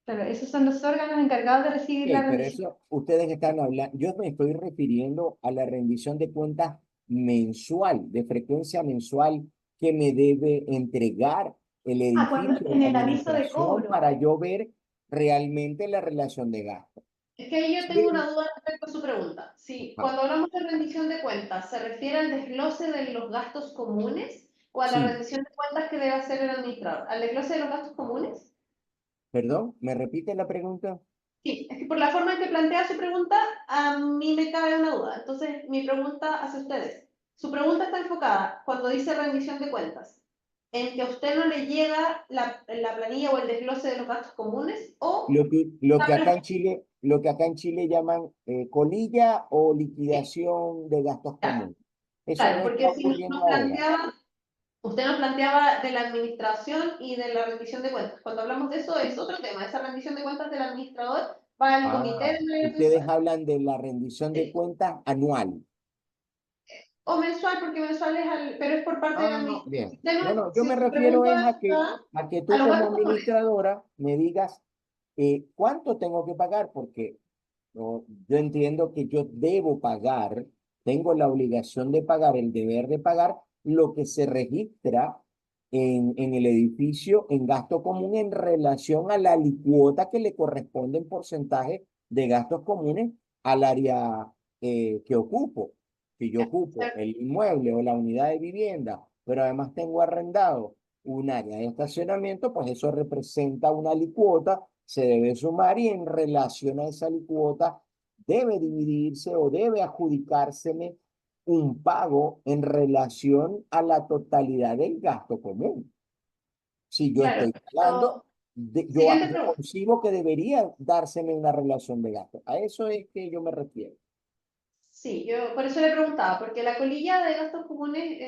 Claro, esos son los órganos encargados de recibir la Ok, pero rendición. eso ustedes están hablando, yo me estoy refiriendo a la rendición de cuentas mensual, de frecuencia mensual que me debe entregar el edificio de En la el aviso de administración cobro. para yo ver realmente la relación de gasto. Es que ahí yo Sí, tengo una duda respecto a su pregunta. Si ah, cuando hablamos de rendición de cuentas, ¿se refiere al desglose de los gastos comunes o a la sí, rendición de cuentas que debe hacer el administrador? ¿Al desglose de los gastos comunes? perdón, ¿me repite la pregunta? Sí, es que por la forma en que plantea su pregunta, a mí me cabe una duda. Entonces, mi pregunta hacia ustedes. Su pregunta está enfocada, cuando dice rendición de cuentas, en que a usted no le llega la planilla o el desglose de los gastos comunes o Lo que acá en Chile llaman colilla o liquidación de gastos ya, comunes. Eso claro, no está porque si ocurriendo nos ahora. planteaba, usted nos planteaba de la administración y de la rendición de cuentas. Cuando hablamos de eso es otro tema. Esa rendición de cuentas del administrador va al comité Ah, de manera ustedes mensual. hablan de la rendición de Sí. cuentas anual. O mensual, porque mensual es pero es por parte de la Ah, no, administración. bien. Si usted No, no- no, yo si me su refiero pregunta es va enfocada a que a tú los como gastos comunes. administradora me digas cuánto tengo que pagar, porque no, yo entiendo que yo debo pagar, tengo la obligación de pagar, el deber de pagar lo que se registra en el edificio en gasto común en relación a la alicuota que le corresponde en porcentaje de gastos comunes al área que ocupo. Si yo ocupo el inmueble o la unidad de vivienda, pero además tengo arrendado un área de estacionamiento, pues eso representa una alicuota, se debe sumar y en relación a esa alicuota debe dividirse o debe adjudicárseme un pago en relación a la totalidad del gasto común. Si yo Claro, estoy pero, pagando, siguiente yo pregunta. concibo que debería dárseme una relación de gasto. A eso es que yo me refiero. Sí, yo por eso le preguntaba, porque la colilla de gastos comunes,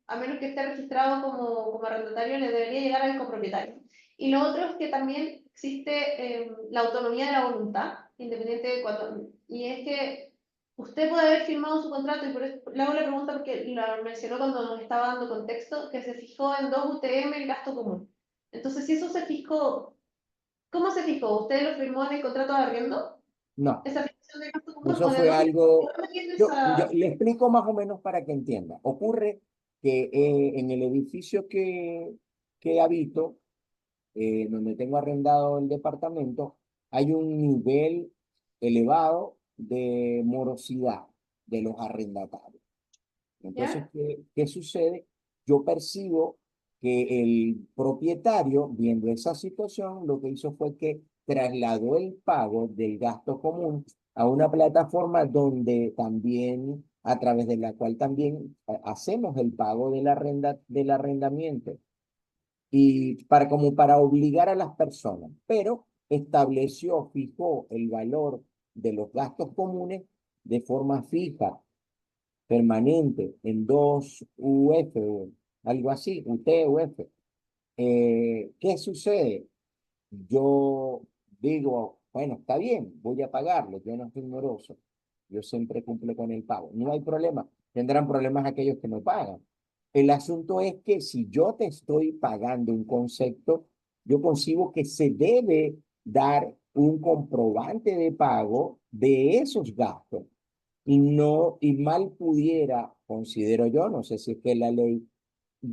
a menos que esté registrado como arrendatario, le debería llegar al copropietario. Y lo otro es que también existe la autonomía de la voluntad, independiente de cuando. Y es que usted puede haber firmado su contrato, y por eso le hago la pregunta porque la mencionó cuando nos estaba dando contexto, que se fijó en 2 UTM el gasto común. Entonces, si eso se fijó, ¿cómo se fijó? ¿Usted lo firmó en el contrato de arriendo? No, ¿Esa fijación de gasto común? eso ¿O de fue dónde, de algo, dónde viene yo esa? le explico más o menos para que entienda. Ocurre que en el edificio que habito, donde tengo arrendado el departamento, hay un nivel elevado de morosidad de los arrendatarios. Entonces, ¿Ya? ¿qué sucede? Yo percibo que el propietario, viendo esa situación, lo que hizo fue que trasladó el pago del gasto común a una plataforma donde también, a través de la cual también hacemos el pago de del arrendamiento y como para obligar a las personas, pero estableció, fijó el valor de los gastos comunes de forma fija, permanente, en 2 UF o algo así, UT, UF. ¿Qué sucede? Yo digo, bueno, está bien, voy a pagarlo, yo no estoy moroso, yo siempre cumplo con el pago, no hay problema, tendrán problemas aquellos que no pagan. El asunto es que si yo te estoy pagando un concepto, yo concibo que se debe dar un comprobante de pago de esos gastos y no, y mal pudiera, considero yo, no sé si es que la ley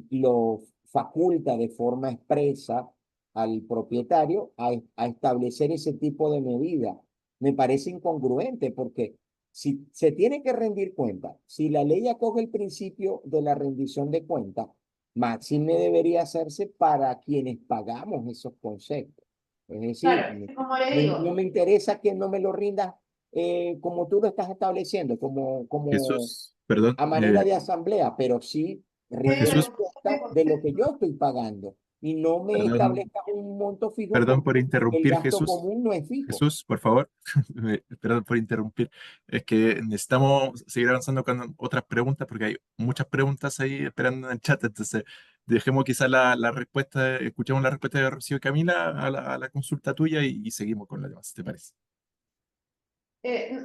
lo faculta de forma expresa al propietario a establecer ese tipo de medida. Me parece incongruente porque si se tiene que rendir cuenta, si la ley acoge el principio de la rendición de cuentas, máxime debería hacerse para quienes pagamos esos conceptos. Es decir, Claro, como le digo, no me interesa que no me lo rindas como tú lo estás estableciendo, como Jesús, perdón, a manera de asamblea, pero sí rinde la Jesús, confusión de cuenta de lo que concepto. yo estoy pagando. y no me Perdón, establezcas un monto fijo perdón por porque el interrumpir, gasto Jesús. común no es fijo. Jesús, por favor, perdón por interrumpir. Es que necesitamos seguir avanzando con otras preguntas porque hay muchas preguntas ahí esperando en el chat. Entonces, dejemos quizás la respuesta, escuchemos la respuesta de Rocío y Camila a la consulta tuya y seguimos con la demás, si te parece.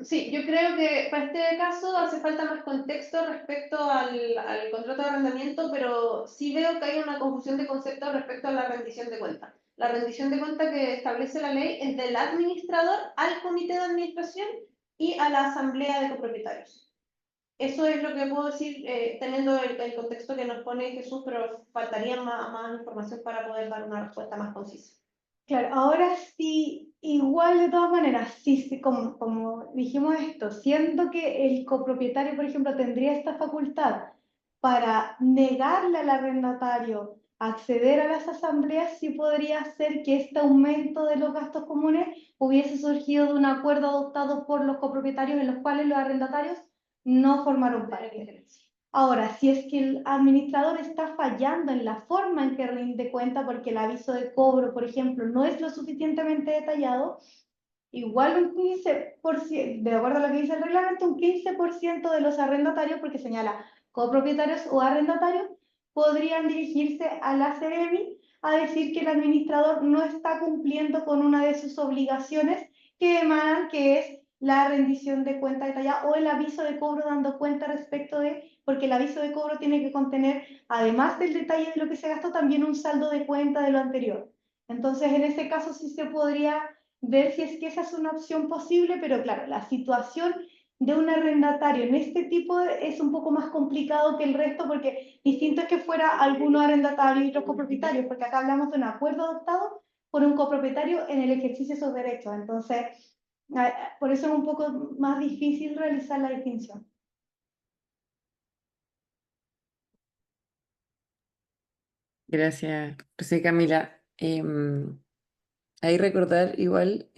Sí, yo creo que para este caso hace falta más contexto respecto al contrato de arrendamiento, pero sí veo que hay una confusión de conceptos respecto a la rendición de cuentas. La rendición de cuentas que establece la ley es del administrador al comité de administración y a la asamblea de copropietarios. Eso es lo que puedo decir teniendo el contexto que nos pone Jesús, pero faltaría más información para poder dar una respuesta más concisa. Claro, ahora sí, igual de todas maneras, sí, sí, como dijimos esto, siendo que el copropietario, por ejemplo, tendría esta facultad para negarle al arrendatario acceder a las asambleas, sí podría ser que este aumento de los gastos comunes hubiese surgido de un acuerdo adoptado por los copropietarios en los cuales los arrendatarios no formaron parte. Ahora, si es que el administrador está fallando en la forma en que rinde cuenta porque el aviso de cobro, por ejemplo, no es lo suficientemente detallado, igual un 15%, de acuerdo a lo que dice el reglamento, un 15% de los arrendatarios, porque señala copropietarios o arrendatarios, podrían dirigirse a la Seremi a decir que el administrador no está cumpliendo con una de sus obligaciones que emanan, que es la rendición de cuenta detallada o el aviso de cobro dando cuenta respecto de, porque el aviso de cobro tiene que contener, además del detalle de lo que se gastó, también un saldo de cuenta de lo anterior. Entonces, en ese caso sí se podría ver si es que esa es una opción posible, pero claro, la situación de un arrendatario en este tipo es un poco más complicado que el resto, porque distinto es que fuera algunos arrendatarios y otros copropietarios, porque acá hablamos de un acuerdo adoptado por un copropietario en el ejercicio de esos derechos. Entonces, por eso es un poco más difícil realizar la distinción. Gracias, José Camila. Ahí recordar igual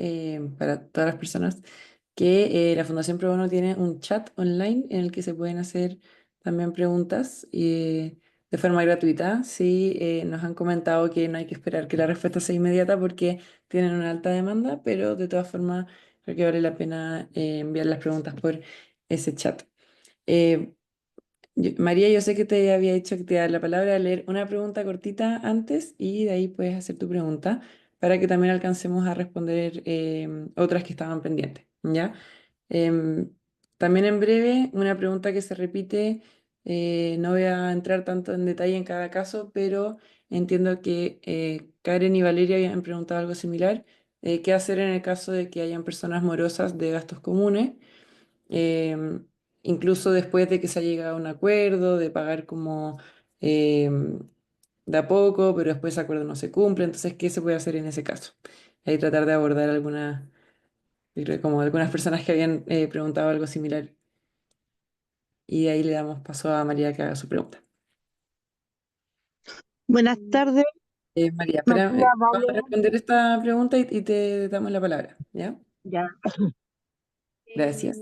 para todas las personas que la Fundación Pro Bono tiene un chat online en el que se pueden hacer también preguntas de forma gratuita. Sí, nos han comentado que no hay que esperar que la respuesta sea inmediata porque tienen una alta demanda, pero de todas formas creo que vale la pena enviar las preguntas por ese chat. Eh, María, yo sé que te había dicho que te da la palabra a leer una pregunta cortita antes y de ahí puedes hacer tu pregunta para que también alcancemos a responder otras que estaban pendientes, ¿ya? Em, También en breve, una pregunta que se repite, no voy a entrar tanto en detalle en cada caso, pero entiendo que Karen y Valeria habían preguntado algo similar. ¿Qué hacer en el caso de que hayan personas morosas de gastos comunes? em, Incluso después de que se ha llegado a un acuerdo, de pagar como em, de a poco, pero después ese acuerdo no se cumple, entonces, ¿qué se puede hacer en ese caso? Ahí tratar de abordar algunas, yo creo que como algunas personas que habían preguntado algo similar, y ahí le damos paso a María que haga su pregunta. Buenas tardes, María, espera, María, vamos a vale, responder esta pregunta y te damos la palabra, ¿ya? ya. Gracias.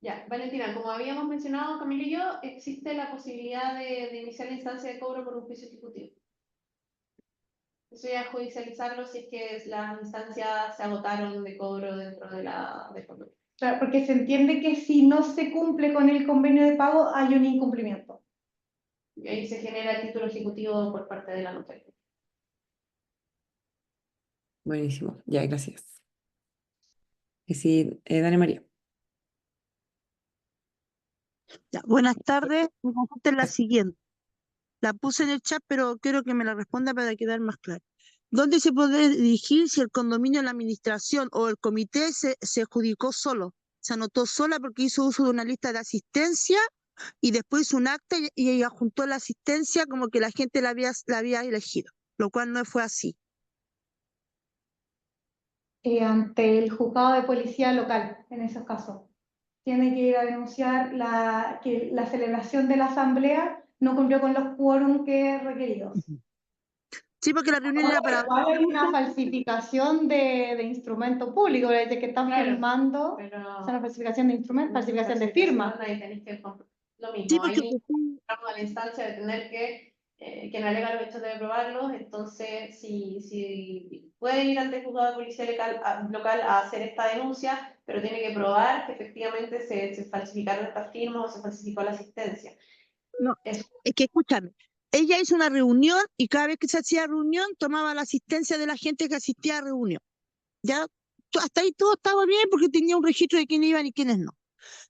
Ya, Valentina, como habíamos mencionado Camilo y yo, existe la posibilidad de iniciar la instancia de cobro por un juicio ejecutivo. Eso ya es judicializarlo si es que las instancias se agotaron de cobro dentro del convenio. Claro, porque se entiende que si no se cumple con el convenio de pago hay un incumplimiento. Y ahí se genera el título ejecutivo por parte de la notaría. Buenísimo, ya, gracias. Y sí, Dani María. Ya, buenas tardes, mi consulta es la siguiente. La puse en el chat, pero quiero que me la responda para quedar más claro. ¿Dónde se puede dirigir si el condominio, la administración o el comité se adjudicó solo? Se anotó sola porque hizo uso de una lista de asistencia y después hizo un acta y adjuntó la asistencia como que la gente la había elegido, lo cual no fue así. Ante el juzgado de policía local, en esos casos. Tiene que ir a denunciar que la celebración de la asamblea no cumplió con los quórum que requeridos. Sí, porque la reunión era para... Igual hay una falsificación de instrumento público, de que están Claro, firmando, pero es una falsificación de instrumento, falsificación de firma. ahí tenéis que lo Sí, mismo. porque Ahí entramos a la instancia de tener que quien alega los hechos debe probarlos, entonces si puede ir ante el juzgado de policía local a hacer esta denuncia, pero tiene que probar que efectivamente se falsificaron estas firmas o se falsificó la asistencia. No, Eso. es que escúchame, ella hizo una reunión y cada vez que se hacía reunión tomaba la asistencia de la gente que asistía a reunión. Ya, hasta ahí todo estaba bien porque tenía un registro de quién iban y quiénes no.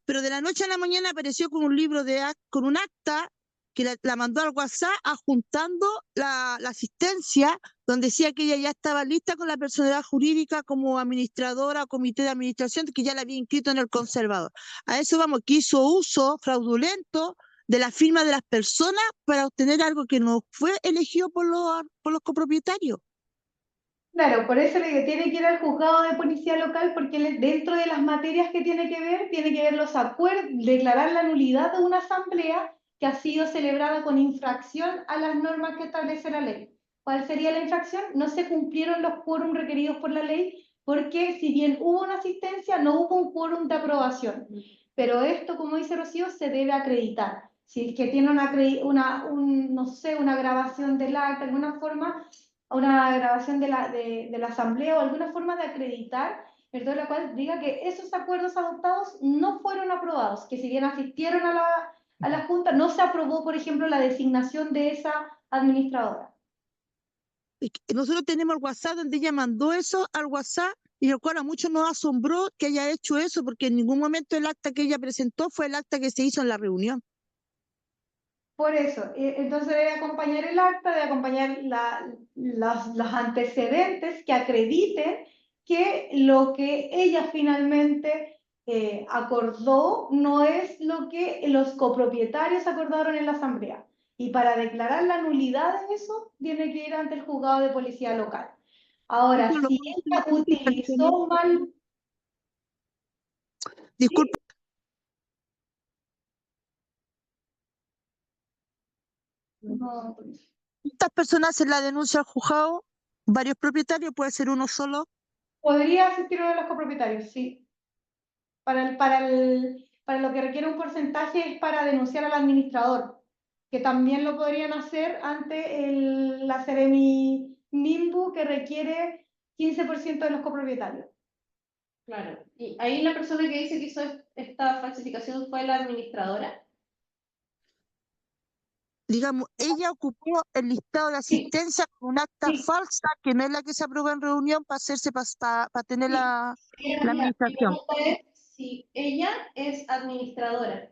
Pero de la noche a la mañana apareció con un libro con un acta que la mandó al WhatsApp adjuntando la asistencia, donde decía que ella ya estaba lista con la personalidad jurídica como administradora o comité de administración, que ya la había inscrito en el conservador. A eso vamos, que hizo uso fraudulento de la firma de las personas para obtener algo que no fue elegido por los copropietarios. Claro, por eso le digo, tiene que ir al juzgado de policía local porque dentro de las materias que tiene que ver los acuerdos, declarar la nulidad de una asamblea que ha sido celebrada con infracción a las normas que establece la ley. ¿Cuál sería la infracción? No se cumplieron los quórum requeridos por la ley porque si bien hubo una asistencia, no hubo un quórum de aprobación. Pero esto, como dice Rocío, se debe acreditar. Si es que tiene no sé, una grabación del acta, de alguna forma, una grabación de la asamblea o alguna forma de acreditar, ¿verdad? La cual diga que esos acuerdos adoptados no fueron aprobados, que si bien asistieron a la Junta, no se aprobó, por ejemplo, la designación de esa administradora. Nosotros tenemos el WhatsApp donde ella mandó eso al WhatsApp y el cual a muchos nos asombró que haya hecho eso porque en ningún momento el acta que ella presentó fue el acta que se hizo en la reunión. Por eso, entonces debe acompañar el acta, debe acompañar los antecedentes que acrediten que lo que ella finalmente acordó no es lo que los copropietarios acordaron en la asamblea. Y para declarar la nulidad de eso, tiene que ir ante el juzgado de policía local. Ahora, Eso lo si ella utilizó mal... Disculpa, No, ¿cuántas personas hacen la denuncia al juzgado? ¿Varios propietarios? ¿Puede ser uno solo? podría asistir uno de los copropietarios, sí. Para lo que requiere un porcentaje es para denunciar al administrador, que también lo podrían hacer ante la Seremi Nimbu, que requiere 15% de los copropietarios. Claro. Y ahí la persona que dice que hizo esta falsificación fue la administradora. Digamos, ella ocupó el listado de Sí, asistencia con un acta sí, falsa que no es la que se aprueba en reunión para hacerse para tener sí. la Mi administración. pregunta es si ella es administradora.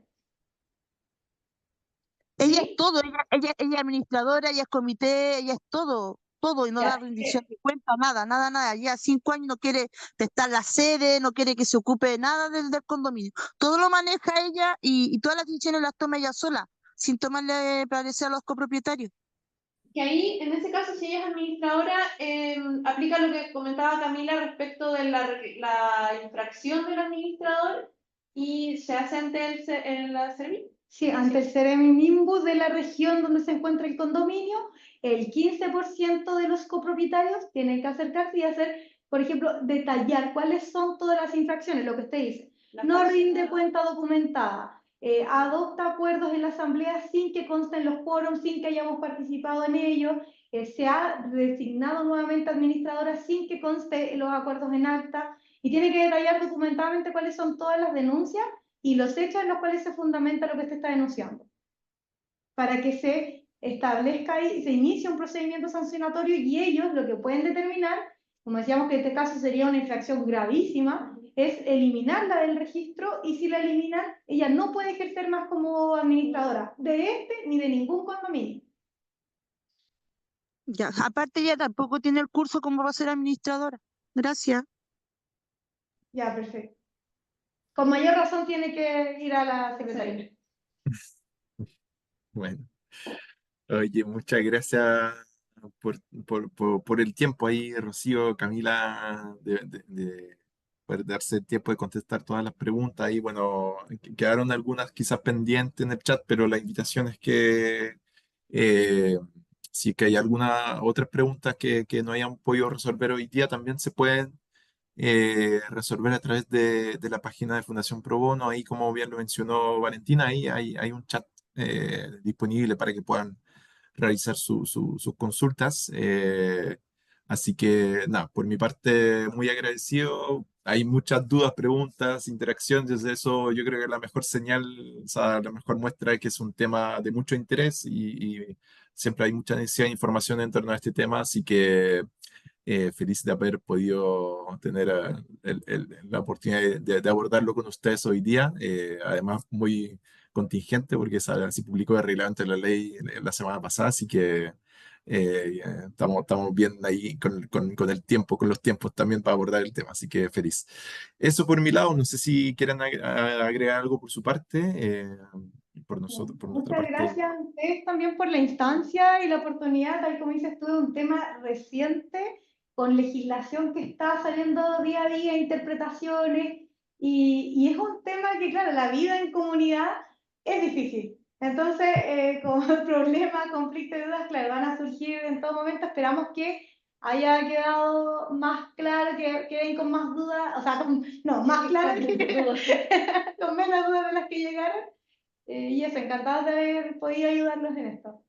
Ella es ¿Sí? todo, ella es administradora, ella es comité, ella es todo, y no da Ya. rendición de cuenta, nada. Ya 5 años no quiere prestar la sede, no quiere que se ocupe de nada del condominio. Todo lo maneja ella y todas las decisiones las toma ella sola, sin tomarle parecer a los copropietarios. Que ahí, en ese caso, si ella es administradora, aplica lo que comentaba Camila respecto de la infracción del administrador y se hace ante la servicio. Sí, ante el Seremi Nimbu de la región donde se encuentra el condominio, el 15% de los copropietarios tienen que acercarse y hacer, por ejemplo, detallar cuáles son todas las infracciones, lo que usted dice. No rinde cuenta documentada, adopta acuerdos en la asamblea sin que consten los quórums, sin que hayamos participado en ellos, se ha designado nuevamente administradora sin que conste los acuerdos en acta y tiene que detallar documentadamente cuáles son todas las denuncias y los hechos en los cuales se fundamenta lo que se está denunciando, para que se establezca y se inicie un procedimiento sancionatorio y ellos lo que pueden determinar, como decíamos que en este caso sería una infracción gravísima, es eliminarla del registro y si la eliminan, ella no puede ejercer más como administradora de este ni de ningún condominio. Ya, aparte ella tampoco tiene el curso como va a ser administradora. Gracias. Ya, perfecto. Con mayor razón tiene que ir a la secretaría. Bueno, oye, muchas gracias por el tiempo ahí, Rocío, Camila, de poder darse el tiempo de contestar todas las preguntas. Y bueno, quedaron algunas quizás pendientes en el chat, pero la invitación es que eh, si que hay alguna otras preguntas que no hayan podido resolver hoy día, también se pueden resolver a través de la página de Fundación Pro Bono. Ahí, como bien lo mencionó Valentina, ahí hay un chat disponible para que puedan realizar sus consultas. Así que nada, por mi parte, muy agradecido. Hay muchas dudas, preguntas, interacciones. Desde eso yo creo que la mejor señal, o sea, la mejor muestra es que es un tema de mucho interés y siempre hay mucha necesidad de información en torno a este tema. Así que feliz de haber podido tener la oportunidad de abordarlo con ustedes hoy día. Además, muy contingente porque se publicó el reglamento de la ley la semana pasada, así que estamos bien ahí con el tiempo, con los tiempos también para abordar el tema, así que feliz. Eso por mi lado, no sé si quieren agregar algo por su parte. Por nosotros, por nuestra Muchas parte. gracias a ustedes también por la instancia y la oportunidad, tal como dices tú, de un tema reciente, con legislación que está saliendo día a día, interpretaciones, y es un tema que, claro, la vida en comunidad es difícil. Entonces, como problemas, conflictos y dudas, claro, van a surgir en todo momento. Esperamos que haya quedado más claro, que queden con más dudas, o sea, no, más claro con menos dudas de las que llegaron. Y eso, encantados de haber podido ayudarlos en esto.